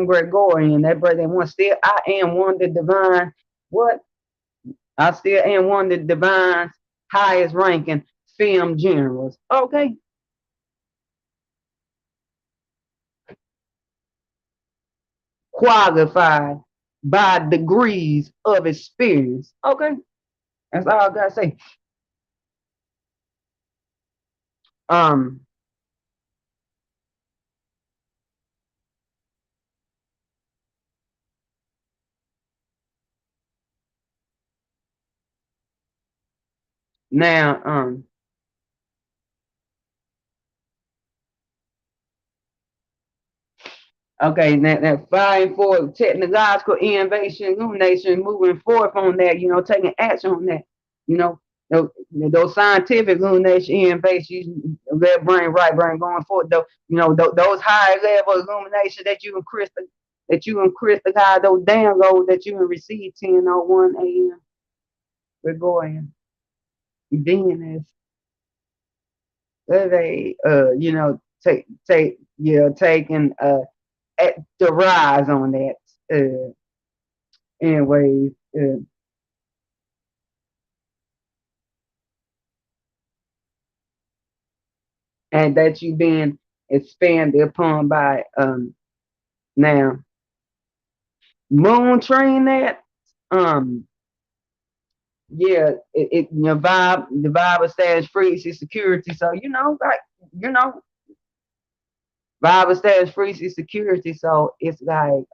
Gregorian. That brother one still, I am one of the divine. What? I still am one of the divine's highest ranking film generals. Okay, qualified by degrees of experience. Okay, that's all I gotta say. Um, now, okay, now fighting for technological innovation, illumination, moving forth on that, taking action on that, you know, those scientific illumination, innovation, left brain, right brain, going forward, though, those higher level illumination that you and crystallize those downloads that you and receive 10:01 a.m. Gregorian. Venus, they, taking at the rise on that. Anyways, and that you being expanded upon by now moon train that um yeah your vibe the vibe status freeze is security, so you know vibe status freeze is security, so it's like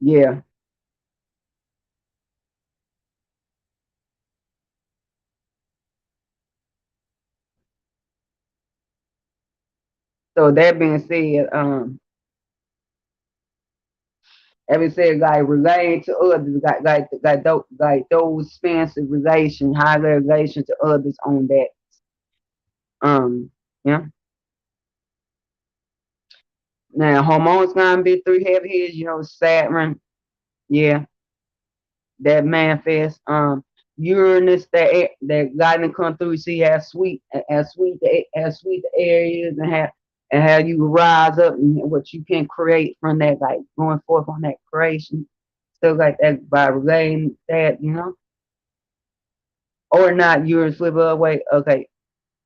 yeah. So that being said, having said, like relating to others, those expansive relation, high relation to others on that. Yeah. Now hormones gonna be three heavy hitters, Saturn, yeah, that manifest. Uranus that got to come through, see how sweet the air is, and how you rise up and what you can create from that, like going forth on that creation, stuff like that by relating that, or not. Uranus flip away, okay.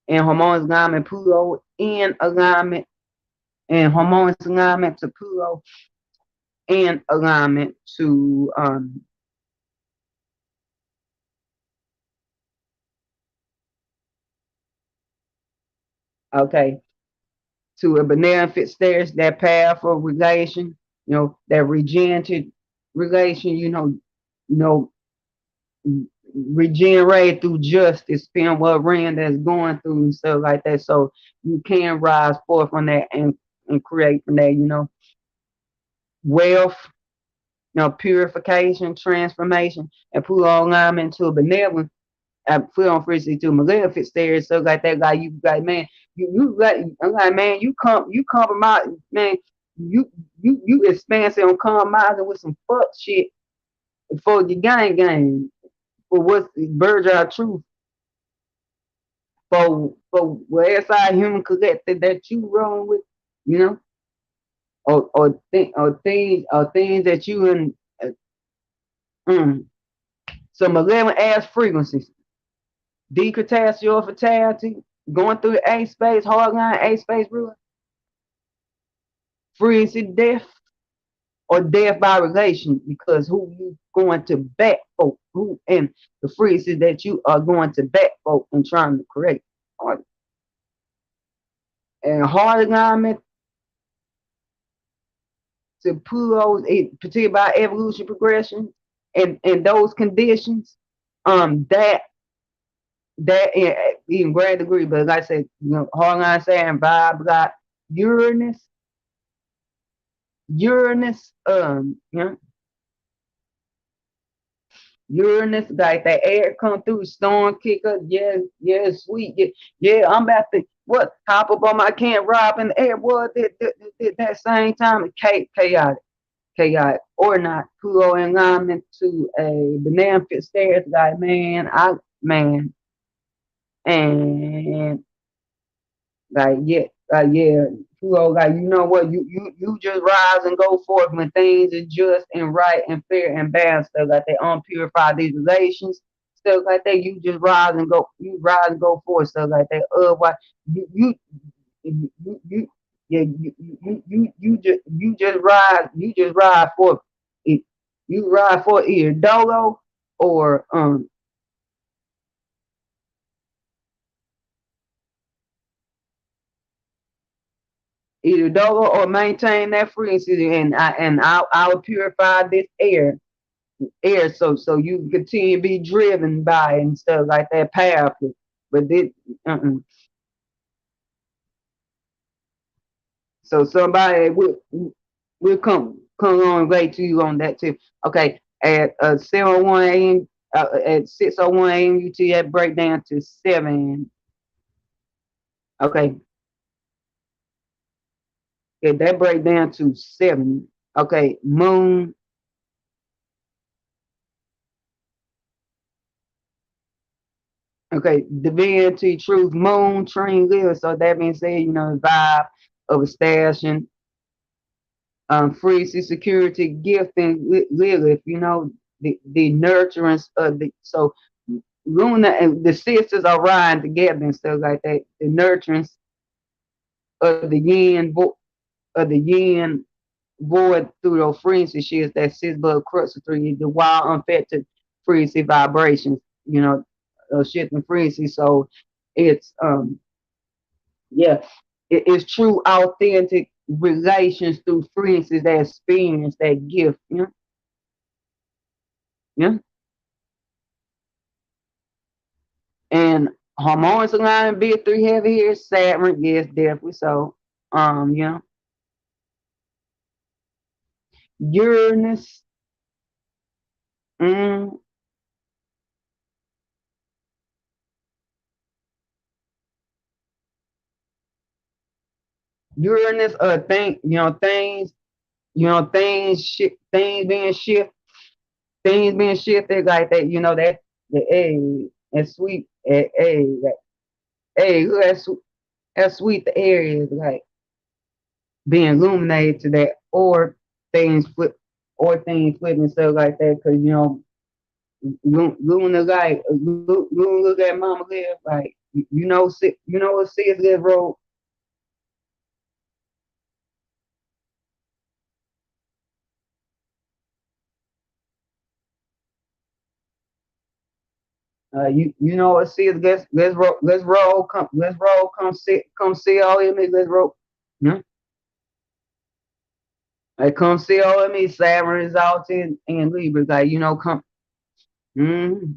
And hormones alignment Pluto in alignment, and hormones alignment to Pluto in alignment to okay, to a beneficent stairs, that path of relation, that regenerative relation, you know, regenerate through justice, depending what realm that's going through and stuff like that. So you can rise forth from that and create from that, wealth, purification, transformation, and put all them into a benevolent. I put on frequency to maleficent stairs, so like that guy, you like man, I'm like man, you compromise, man, you expansive on compromising with some fuck shit for your gang for what's birds are truth for what SI human collective that you wrong with, you know, or things that you in some 11 ass frequencies, decatastrophe fatality, going through the A space, hardline A space ruler, frequency death, or death by relation, because who you going to back folk, who and the frequency that you are going to back folk and trying to create. And hard alignment to pull those, particularly by evolution progression and those conditions, that in great degree, but like I said, hardline saying vibe got Uranus, Uranus, like that air come through, storm kicker, yeah, sweet, yeah, I'm about to hop up on my can't rob in the air, that same time, chaotic, or not, Pluto in alignment to a beneficent stairs, like man, and like yeah, Pluto, like what, you just rise and go forth when things are just and right and fair and balanced, stuff like that, unpurified these relations, stuff like that. You rise and go forth, stuff like that. Otherwise, you yeah, you just ride for it. You ride for either dolo or either dolo or maintain that frequency, and I'll purify this air, so you can continue to be driven by it and stuff like that powerfully. But this, so somebody will come on right to you on that too. Okay, at 7:01 a.m. At 6:01 a.m. UT, that break down to 7. Okay, yeah, that break down to 7. Okay, moon. Okay, divinity, truth, moon, train, live. So that being said, the vibe of establishing free security, gifting, Lilith, the nurturance of the, so Luna and the sisters are riding together and stuff like that. The nurturance of the of the yin void through those frequency shifts that sits above crux through the wild unaffected frequency vibrations, shifting frequency. So it's yeah, it's true authentic relations through frequencies that experience that gift, yeah. And harmonious alignment, big three heavy here, Saturn, yes, definitely so. You know, Uranus, mm, Uranus, things being shifted like that, that the and sweet, that's sweet. The area is like being illuminated to that, or things flip, and stuff like that, because Luna like Luna look at Mama live like what sis live road. You know what sis, come see all of me, let's roll. Yeah. Like come see all of me, Saturn is out in Libra, like come. Mm-hmm.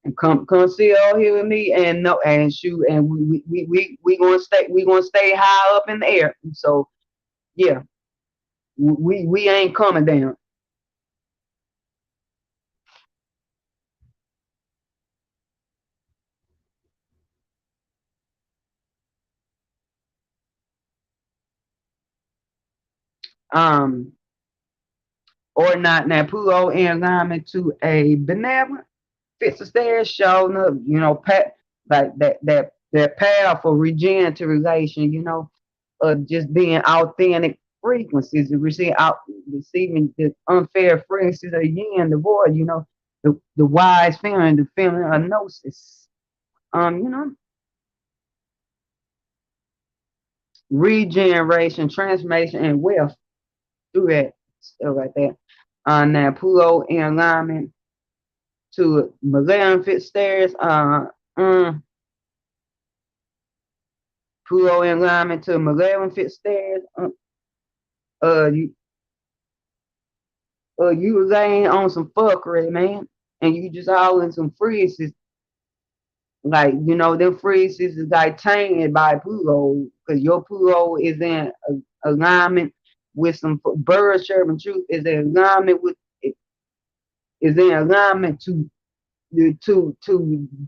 And come sit out here with me and no and shoot and we gonna stay high up in the air. So yeah, we ain't coming down. Um or not now Pluto in alignment to a benevolent fits the stairs showing up, like that powerful regenerative relation, just being authentic frequencies, receiving the unfair frequencies of yin, the void, the wise feeling, the feeling of gnosis. Um, you know, Regeneration, transformation, and wealth through that stuff like that. Now Pluto in alignment to malevolent stairs. Pluto in alignment to malevolent stairs. You you laying on some fuckery, man, and you just all in some freezes. Like, them freezes is like tainted by Pluto, because your Pluto is in alignment with some bird serving truth, is in alignment to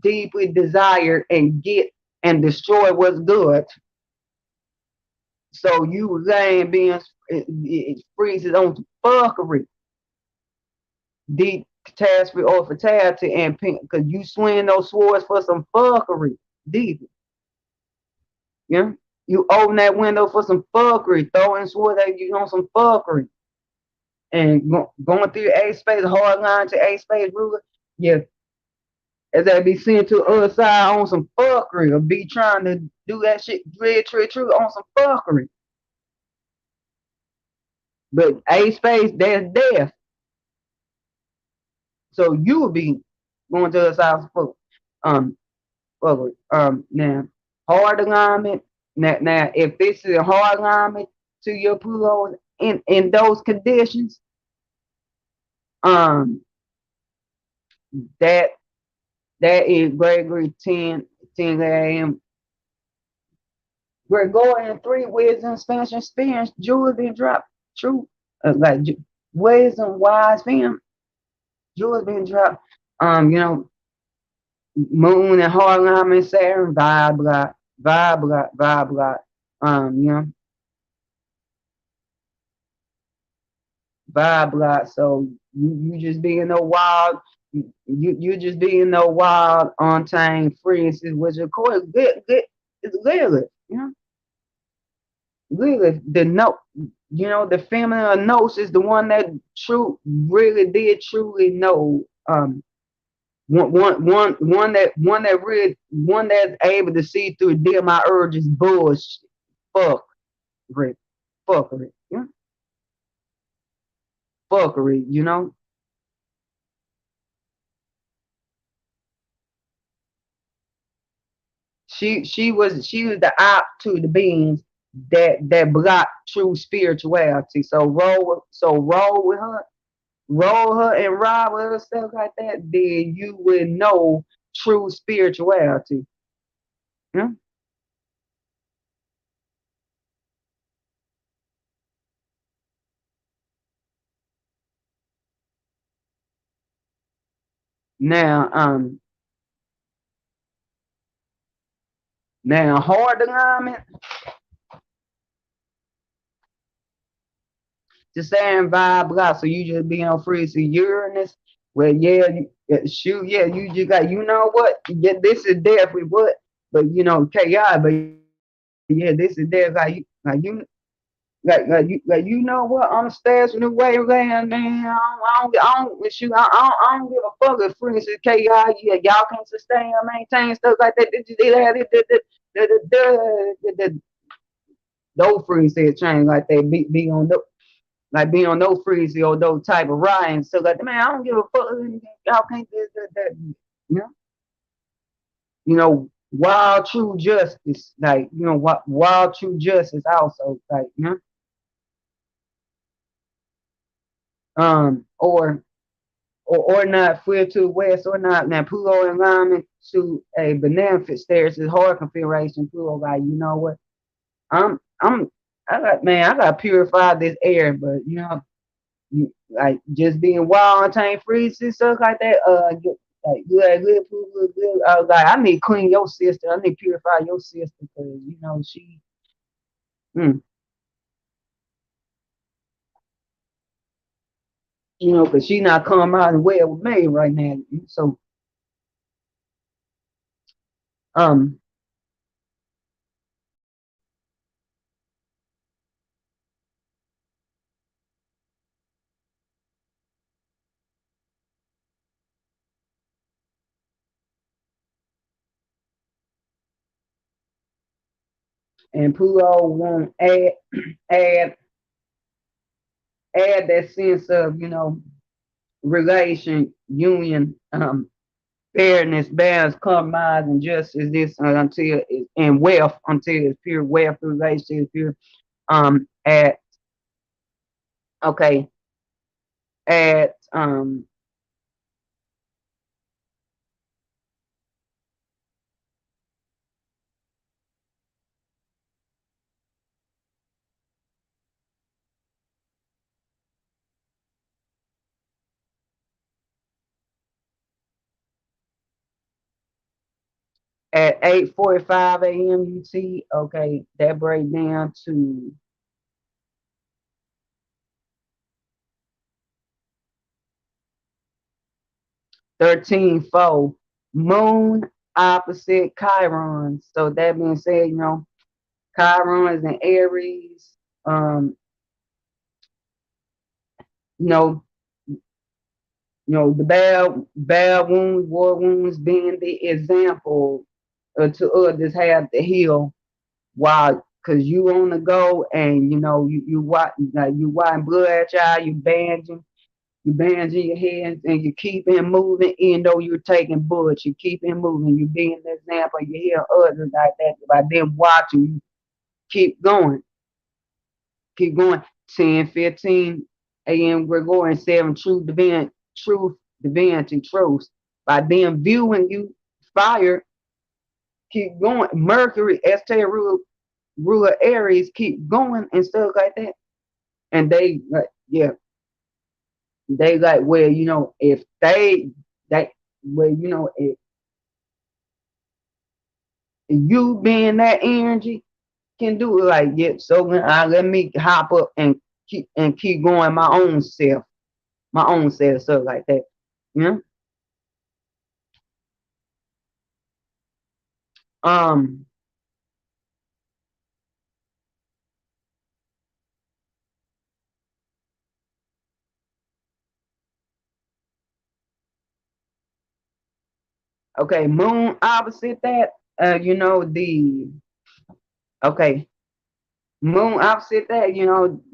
deeply desire and get and destroy what's good. So you laying being it freezes on some fuckery, deep catastrophe or fatality, and because you swing those swords for some fuckery, deep. Yeah, you open that window for some fuckery, throwing swords at you on some fuckery, and going through the A space hard line to A space ruler. Yeah, as they be sent to the other side on some fuckery, or be trying to do that shit true on some fuckery. But A space, there's death. So you will be going to the side for fuckery. Now hard alignment. Now if this is a hard alignment to your Pluto in those conditions, um, that that is Gregory 10 a.m. Gregorian 3 wisdom, expansion, experience, jewels being dropped. True. Like wisdom, wise, femme, jewels being dropped. Moon and hard alignment, Saturn, vibe, blah, vibe, blah, vibe, blah. Um, you know, vibe, blah. So you just being no wild, you just being no wild, untamed freezes, which of course good, it's Lilith, Lilith, the feminine knows is the one that really did truly know. One that's able to see through deal my urges, bullshit, fuck, fuckery, fuckery, she was the op to the beings that block true spirituality. So roll her and ride with her stuff like that, then you would know true spirituality. Yeah? Now hard alignment the same vibe block. So you just being on free. So Uranus, well, yeah, shoot, yeah, you just got, what? Yeah, this is definitely what, but chaos. But yeah, this is there. What? I'm stashing the way around, man. I don't give a fuck if friends is chaos. Yeah, y'all can't sustain or maintain stuff like that. Those friends said change like they be on the like being on no freezy or those type of ride and stuff like that. Man, I don't give a fuck. Y'all can't do that. You know, wild true justice, like what wild true justice also, like or or not free to the west or not. Now Pluto alignment to a beneficent status is hard configuration. Pluto like, you know what? I'm I gotta purify this air, but you know, like just being wild and tank freeze and stuff like that, like good. I was like, I need to clean your sister. I need to purify your sister because you know mm, you know, because she not coming out and well with me right now. So um, and Pluto won't add add that sense of relation, union, fairness, balance, compromise, and justice. This until and wealth until it's pure wealth relation is pure. At okay at at 8:45 a.m. UT. Okay, that break down to 13:4 moon opposite Chiron. So that being said, Chiron is in Aries. Um, you know, the bad wounds, war wounds being the example to others have to heal while because you on the go and you watch like you wiping blood at y'all, you bandaging your hands and you keep it moving even though you're taking bullets, you keep it moving, you being an example, you hear others like that by them watching you keep going, keep going. 10:15 a.m. Gregorian 7 truth, divinity, truth. By them viewing you fire, keep going. Mercury, ST ruler Aries, keep going and stuff like that. And they like, yeah, they like, well, if they well, if you being that energy can do it, like, yeah, so let me hop up and keep going my own self, stuff like that. You know? Um, okay, moon opposite that, the okay, moon opposite that,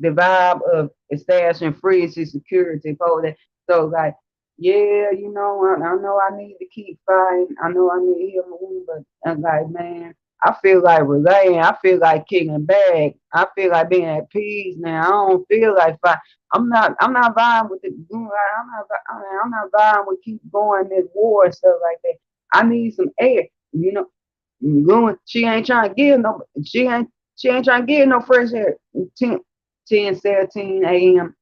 the vibe of establishing freedom, security, for that. So like, yeah, I know I need to keep fighting. I know I need to heal my wound, but I'm like, man, I feel like relaying. I feel like kicking back. I feel like being at peace now. I don't feel like fight. I'm not vying with the. I'm not vying with keep going this war and stuff like that. I need some air. Going. She ain't trying to give no. She ain't trying to get no fresh air. 10:17 a.m.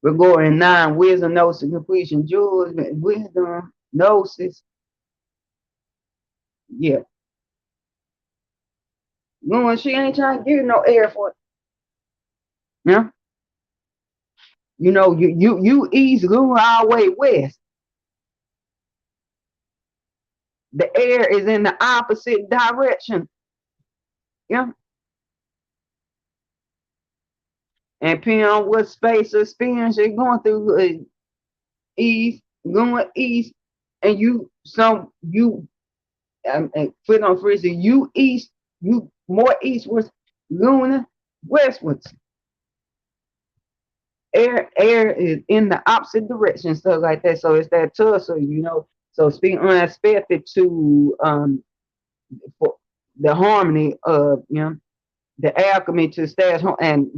We're going 9. Wisdom, gnosis, completion, jewels, wisdom, gnosis. Yeah. Going, she ain't trying to get no air for it. Yeah. You east, going all the way west. The air is in the opposite direction. Yeah. And depending on what space or experience you're going through, east, going east, and and put on freezing, you east, you more eastwards, lunar westwards. Air is in the opposite direction, stuff like that. So it's that tussle, So it's being unexpected to for the harmony of the alchemy to stash and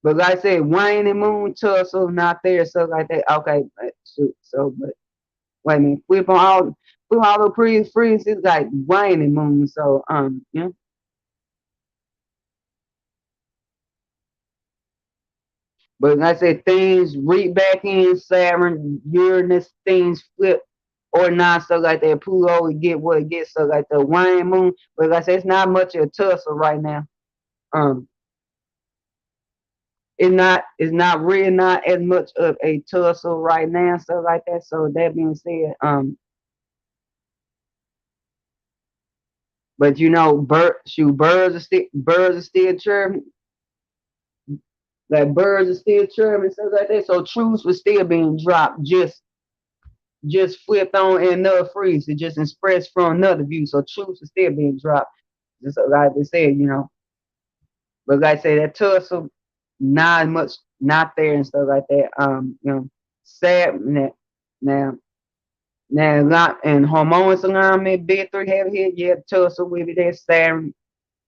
But like I said, waning moon tussle not there, so like that. Okay, shoot. So, but wait a minute, flip all the previous freezes like waning moon. So, yeah. But like I said, things read back in Saturn, Uranus, things flip or not, so like that. Pluto would get what it gets, so like the waning moon. But like I said, it's not much of a tussle right now. Um, it's not really not as much of a tussle right now, so like that. So that being said, but you know, birds are still chirping, like birds are still chirping, stuff like that. So truths was still being dropped, just flipped on in another freeze, it just expressed from another view. So truths was still being dropped, just like they said, you know. But like I say, that tussle, not much, not there and stuff like that. You know, sad now. Now, not and hormones alignment, big three heavy hit, yeah, tussle with it, that Saturn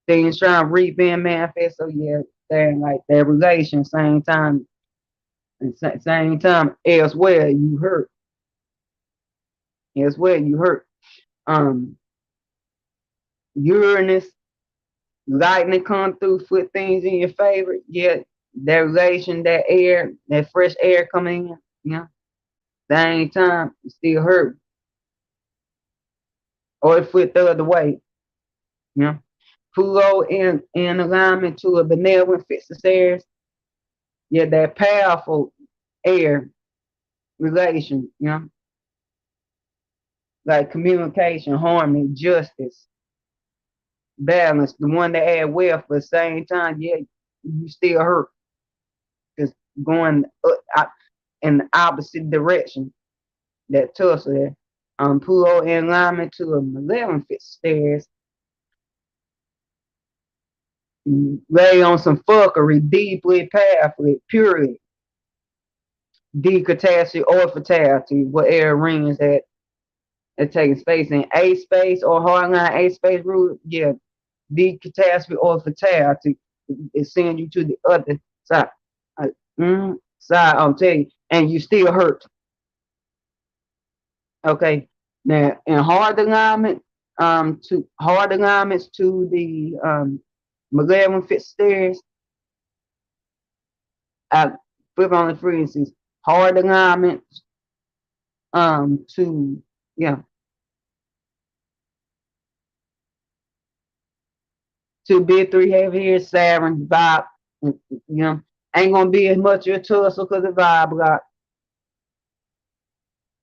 things trying to reap and manifest. So yeah, they're like that relation, same time, and same time, elsewhere you hurt, elsewhere you hurt. Um, Uranus, lightning come through, put things in your favor. Yeah, that relation, that air, that fresh air coming in, you know, same time, it still hurt. Or it flip the other way, you know. Pluto in alignment to a benevolent fixed stairs. Yeah, that powerful air relation, you know, like communication, harmony, justice, balance, the one that add wealth, but at the same time, yeah, you still hurt. Just going in the opposite direction, that tussle there. Pluto in alignment to a malevolent fixed stairs. Lay on some fuckery, deeply, powerfully, purely, decatastrophe or fatality, what air rings that are taking space in A space or hardline A space rule, yeah, decatastrophe or fatality is sending you to the other side. Side, I'm telling you, and you still hurt. Okay. Now in hard alignment, to hard alignments to the malevolent fixed stairs, I flip on the frequencies, hard alignment to yeah to big three heavy here Saturn vibe, you know, ain't gonna be as much of a tussle because the vibe block.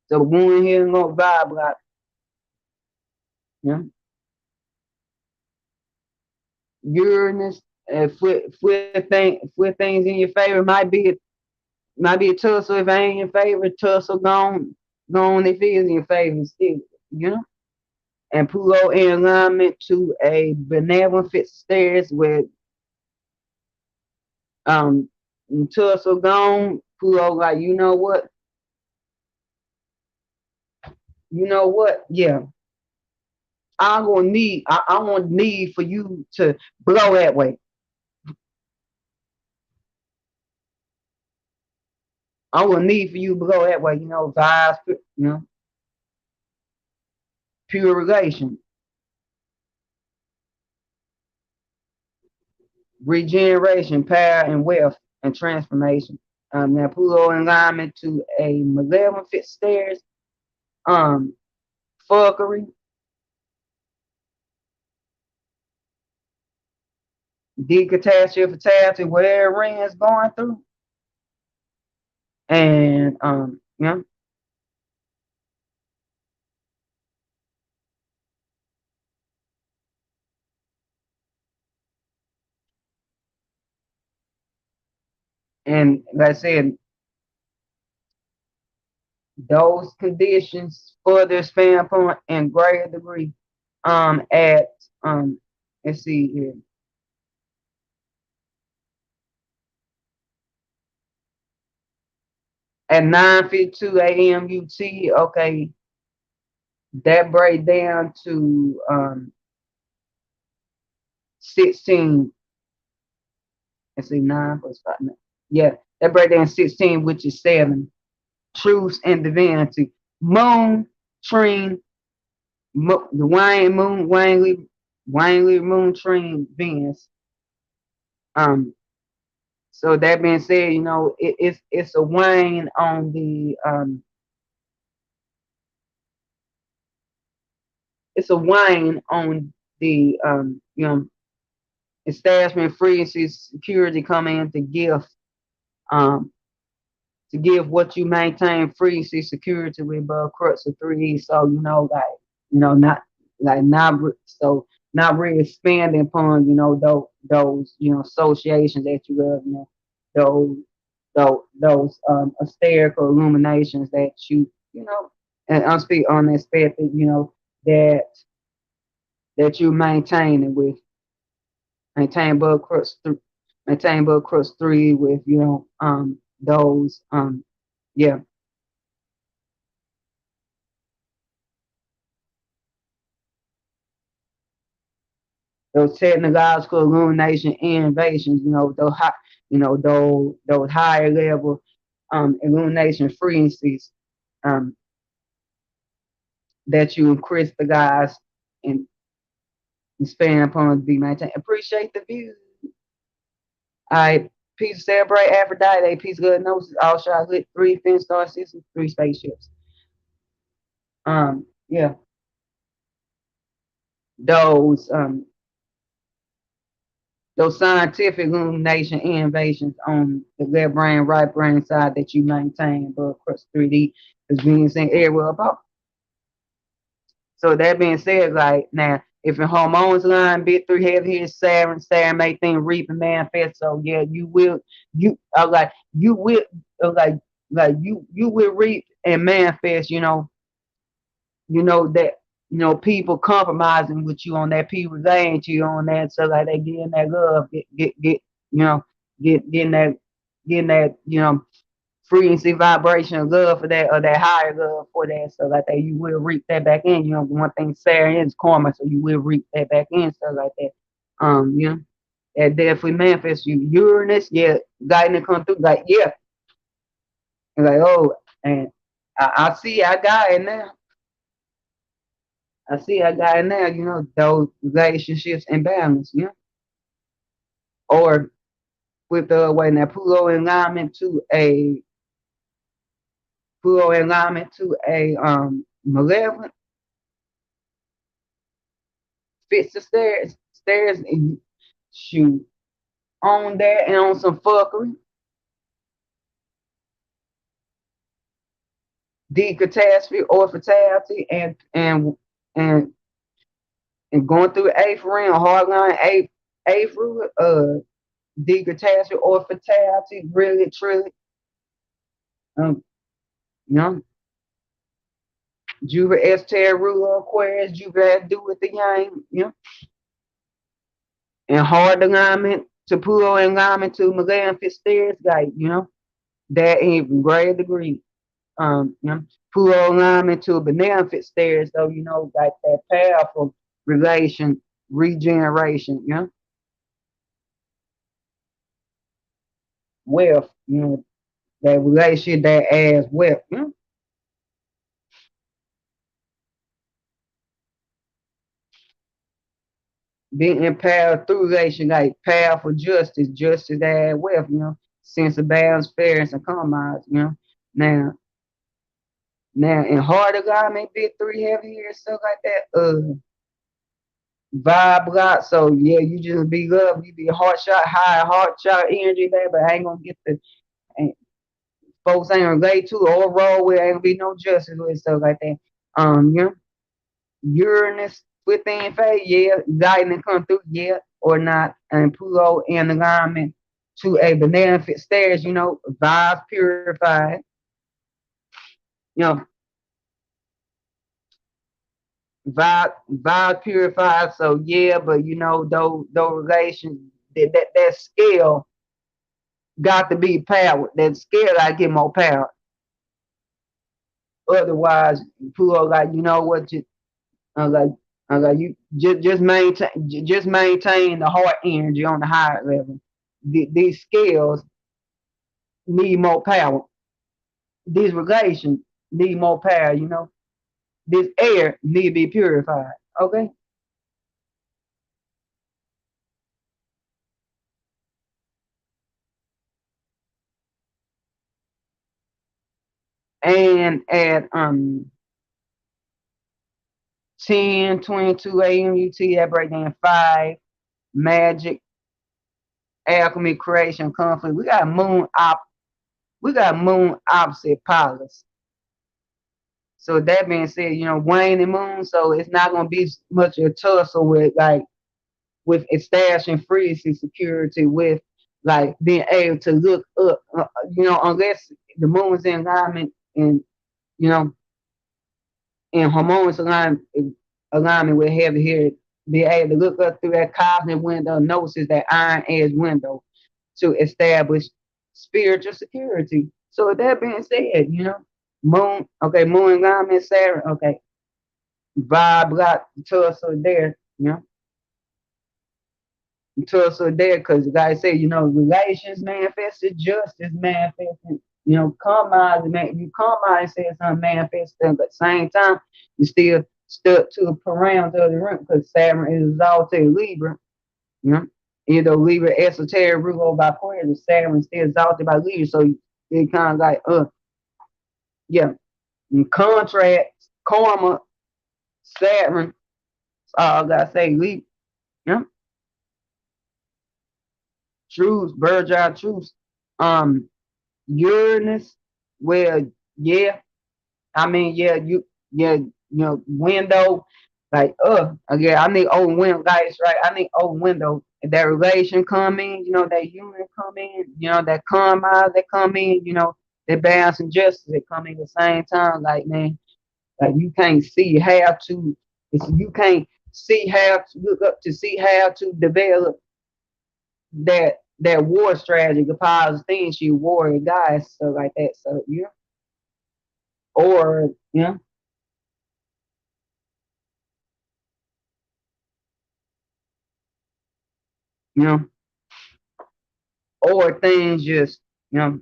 So the wound here ain't gonna vibe block, you know. Uranus and flip things in your favor might be a tussle if I ain't in your favor, tussle gone if it is in your favor still, you know. And Pluto in alignment to a benevolent fixed stairs with um tussle gone, Pluto like you know what, yeah. I want need for you to blow that way. I will need for you to blow that way, you know, vibes, you know, purification, regeneration, power, and wealth, and transformation. Now Pluto in alignment to a malevolent fit stairs, um, fuckery, decatastrophe, fatality, whatever ring is going through, and you know, and like I said, those conditions further expand upon in greater degree at let's see here. At 9:52 a.m. UT, okay, that break down to 16 Let's see, 9 plus 5. Yeah, that break down 16, which is 7. Truth and divinity. Moon, trine, the Wayne moon, Wangley moon, trine, Venus. So that being said, it's a wane on the establishment frequency security coming in um to give what you maintain frequency security with above crux of 3E. So not really expanding upon those associations that you have, those those hysterical illuminations that and unspeak unexpected, that you maintain with maintain above crust maintain above crust 3 with those yeah, those technological illumination innovations, those higher level illumination frequencies that you crystallize and expand upon to be maintained. Appreciate the view. All right. Peace, celebrate Aphrodite. Peace, good gnosis. All shots lit. 3 fin star systems. 3 spaceships. Yeah. Those scientific illumination innovations on the left brain, right brain side that you maintain above crust 3D is being seen everywhere about. So that being said, like now, if your hormones line bit 3 heavy here, Saturn make things reap and manifest. So yeah, you will you will reap and manifest, that people compromising with you on that, people laying to you on that, so like they getting that love, getting that frequency vibration of love for that, or that higher love for that, so like that you will reap that back in. One thing Saturn is karma, so you will reap that back in, so like that. That definitely manifests you. Uranus, yeah, guiding to come through, like yeah, and like oh, and I see I got it now. I see I got it now, those relationships and balance, or with the way now Pluto alignment to a malevolent fits the stairs and shoot on that and on some fuckery, decatastrophe or fatality, and going through the eighth ring, hard line, eighth rule, decatastrophe or fatality, really, truly, you know, Jupiter S ruler Aquarius, Jupiter has to do with the yang, and hard alignment to Pluto alignment to Magellan Fitzgerald's guide, that in greater degree. Pluto alignment to a banana Fitzgerald, so like that powerful relation, regeneration, wealth, that relationship that adds wealth, being empowered through relation, like powerful justice that adds wealth, sense of balance, fairness, and compromise, Now, in hard alignment, bit 3 heavy here, stuff like that, vibe lot. So yeah, you just be love, you be heart shot energy there, but I ain't gonna get and folks ain't gonna relate to or roll with, ain't gonna be no justice with stuff like that. Uranus within faith, yeah, lightning come through, yeah, or not, and Pluto in alignment to a beneficent stairs, vibes purified, you know, vibe purified. So yeah, but those relations, that scale got to be powered. That scale I get more power. Otherwise, Pluto like what you like you just maintain the heart energy on the higher level. these scales need more power. These relations need more power, you know. This air need to be purified. Okay. And at 10:22 a.m. UT, that break down 5, Magick, alchemy, creation, conflict. We got moon opposite powers. So that being said, you know, Wayne and Moon, so it's not gonna be much of a tussle with like with establishing frequency security with like being able to look up, you know, unless the moon's in alignment and you know in harmonious alignment with heavy here, be able to look up through that cosmic window, notice that iron edge window to establish spiritual security. So with that being said, you know, moon, okay, moon alignment, Saturn, okay, vibe block tussle there, you know. Tussle there because like I say, you know, relations manifested, justice manifested, you know, compromise, you compromise said something manifested, but at the same time, you still stuck to the parameter of the room because Saturn is exalted Libra, you know. Even though Libra esoteric rule over by Aquarius, Saturn still exalted by Libra, so it kind of like, yeah, contracts, karma, Saturn, all I gotta say, Libra, yeah, truths, bird's eye truths. Uranus, well, yeah, I mean, yeah, you know, window, like, again, I need open window, guys, right? I need open window. That relation come in, you know, that union come in, you know, that compromise that come in, you know, that balance and justice that come in at the same time. Like, man, like you can't see how to, you can't see how to look up to see how to develop that war strategy, the positive things you warrior guys, stuff like that. So yeah. Or yeah, you know, or things just, you know,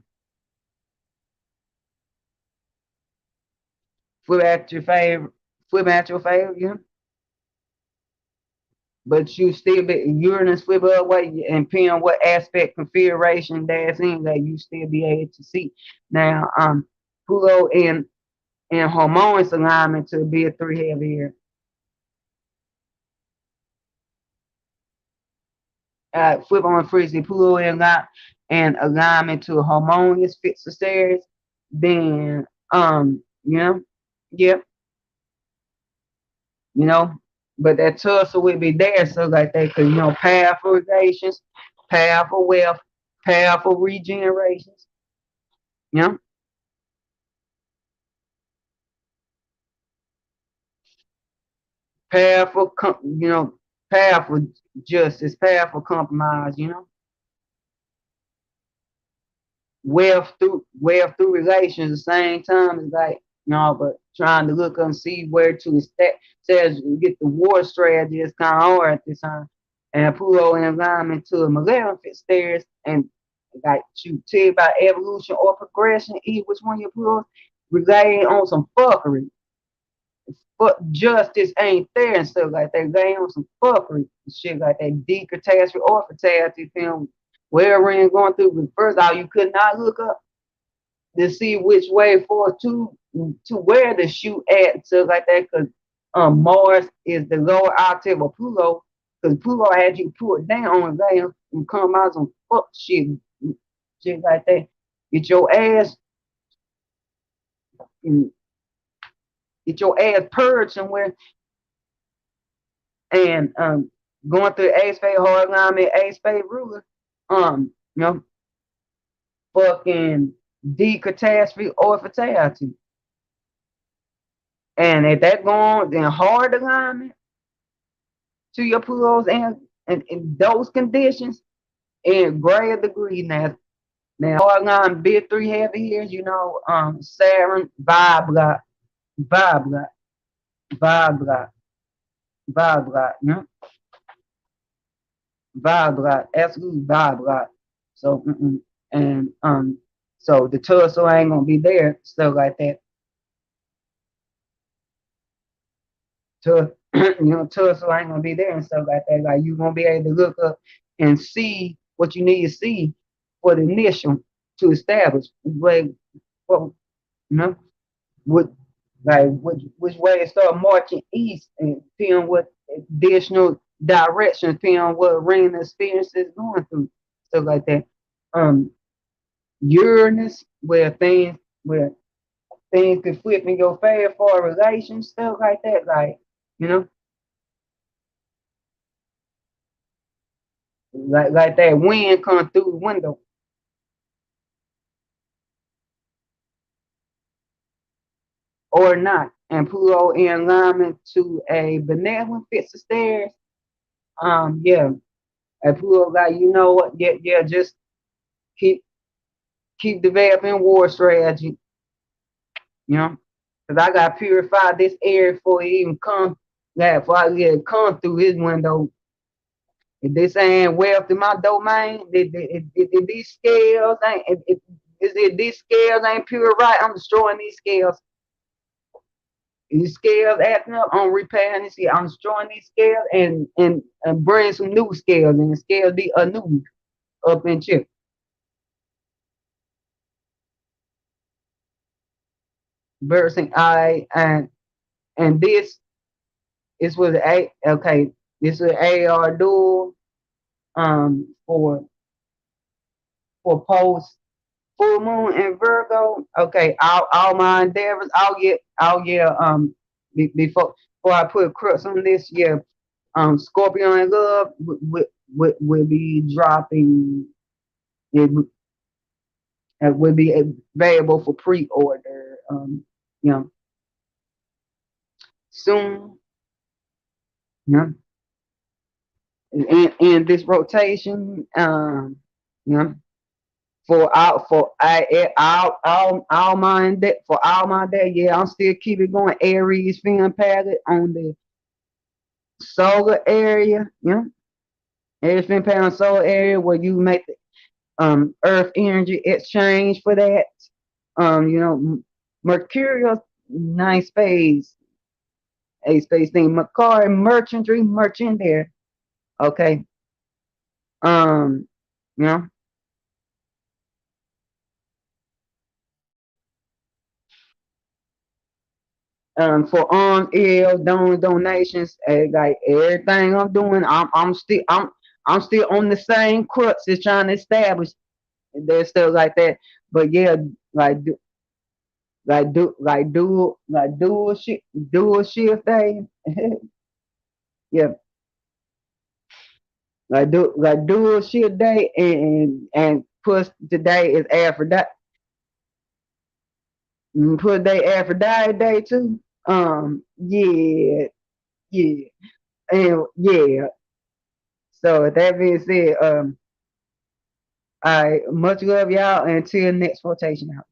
flip at your favor, flip at your favor, yeah. But you still be Uranus flip up way and depending on what aspect configuration that's in that you still be able to see. Now Pluto in harmonious alignment to be a 3 heavy here. Flip on frequency, Pluto in that and alignment to a harmonious fixed series, then you know, yep, you know, but that tussle will be there, so like that, because you know, powerful relations, powerful wealth, powerful regenerations, you know, powerful, you know, powerful justice, powerful compromise, you know, wealth through relations. At the same time, it's like you know, but trying to look and see where to says get the war strategy is kind of hard at this time. And Pluto in alignment to a maleficent stairs and like to tell you about evolution or progression, either which one you put on, relying on some fuckery. But justice ain't there and stuff like that. Relying on some fuckery and shit like that. Decatastrophe or fatality film. Wherever you're going through, but first all you could not look up to see which way for to where the shoe at and stuff like that. Because Mars is the lower octave of Pluto. Because Pluto had you put down on there and come out some fuck shit like that. Get your ass mm, get your ass purged somewhere and going through A space hard alignment, A space ruler. You know, fucking decatastrophe or fatality. And if that going then hard alignment to your Plutos and in those conditions in greater degree now hard line big 3 heavy years, you know, Saturn, vibe block, vibe block, vibe block, vibe block, you know, vibe block, absolute vibe block. So and so the tussle ain't gonna be there, stuff like that. Tussle ain't gonna be there and stuff like that. Like you won't be able to look up and see what you need to see for the initial to establish. Like, well, you know, what which way it start marching east and depending what additional direction, depending on what rain experience is going through, stuff like that. Um, Uranus, where things could flip in your favor for a relation, stuff like that. Like, you know, like that wind come through the window or not. And Pluto in alignment to a benevolent fixed stairs. Yeah. And Pluto like, you know what? Yeah, just keep keep developing war strategy, you know. Cause I gotta purify this air before it even come that before I get it come through his window. If this ain't wealth in my domain, if these scales ain't if these scales ain't pure right, I'm destroying these scales. These scales acting up, I'm repairing this. I'm destroying these scales and bring some new scales and the scales be a new up in chip. Versing I and this is with a okay. This is AAR dual for post full moon and Virgo. Okay, all my endeavors. Before I put crux on this, yeah. Scorpion and love will be dropping. It will be available for pre-order. You know, soon. You know, in this rotation. You know, all my day. Yeah, I'm still keep it going. Aries Femme palette on the solar area. You know, Aries Femme palette on solar area where you make the Earth energy exchange for that. You know, Mercurial nice space, a space thing. Macari merchantry, merchant there. Okay. You know, for donations, like everything I'm doing, I'm still on the same crux as trying to establish. There's stuff like that, but yeah, like do like dual shift day. Yeah, like dual shift day and push today is Aphrodite. Put day Aphrodite day too. Yeah, yeah, and yeah. So with that being said, I much love y'all until next rotation out.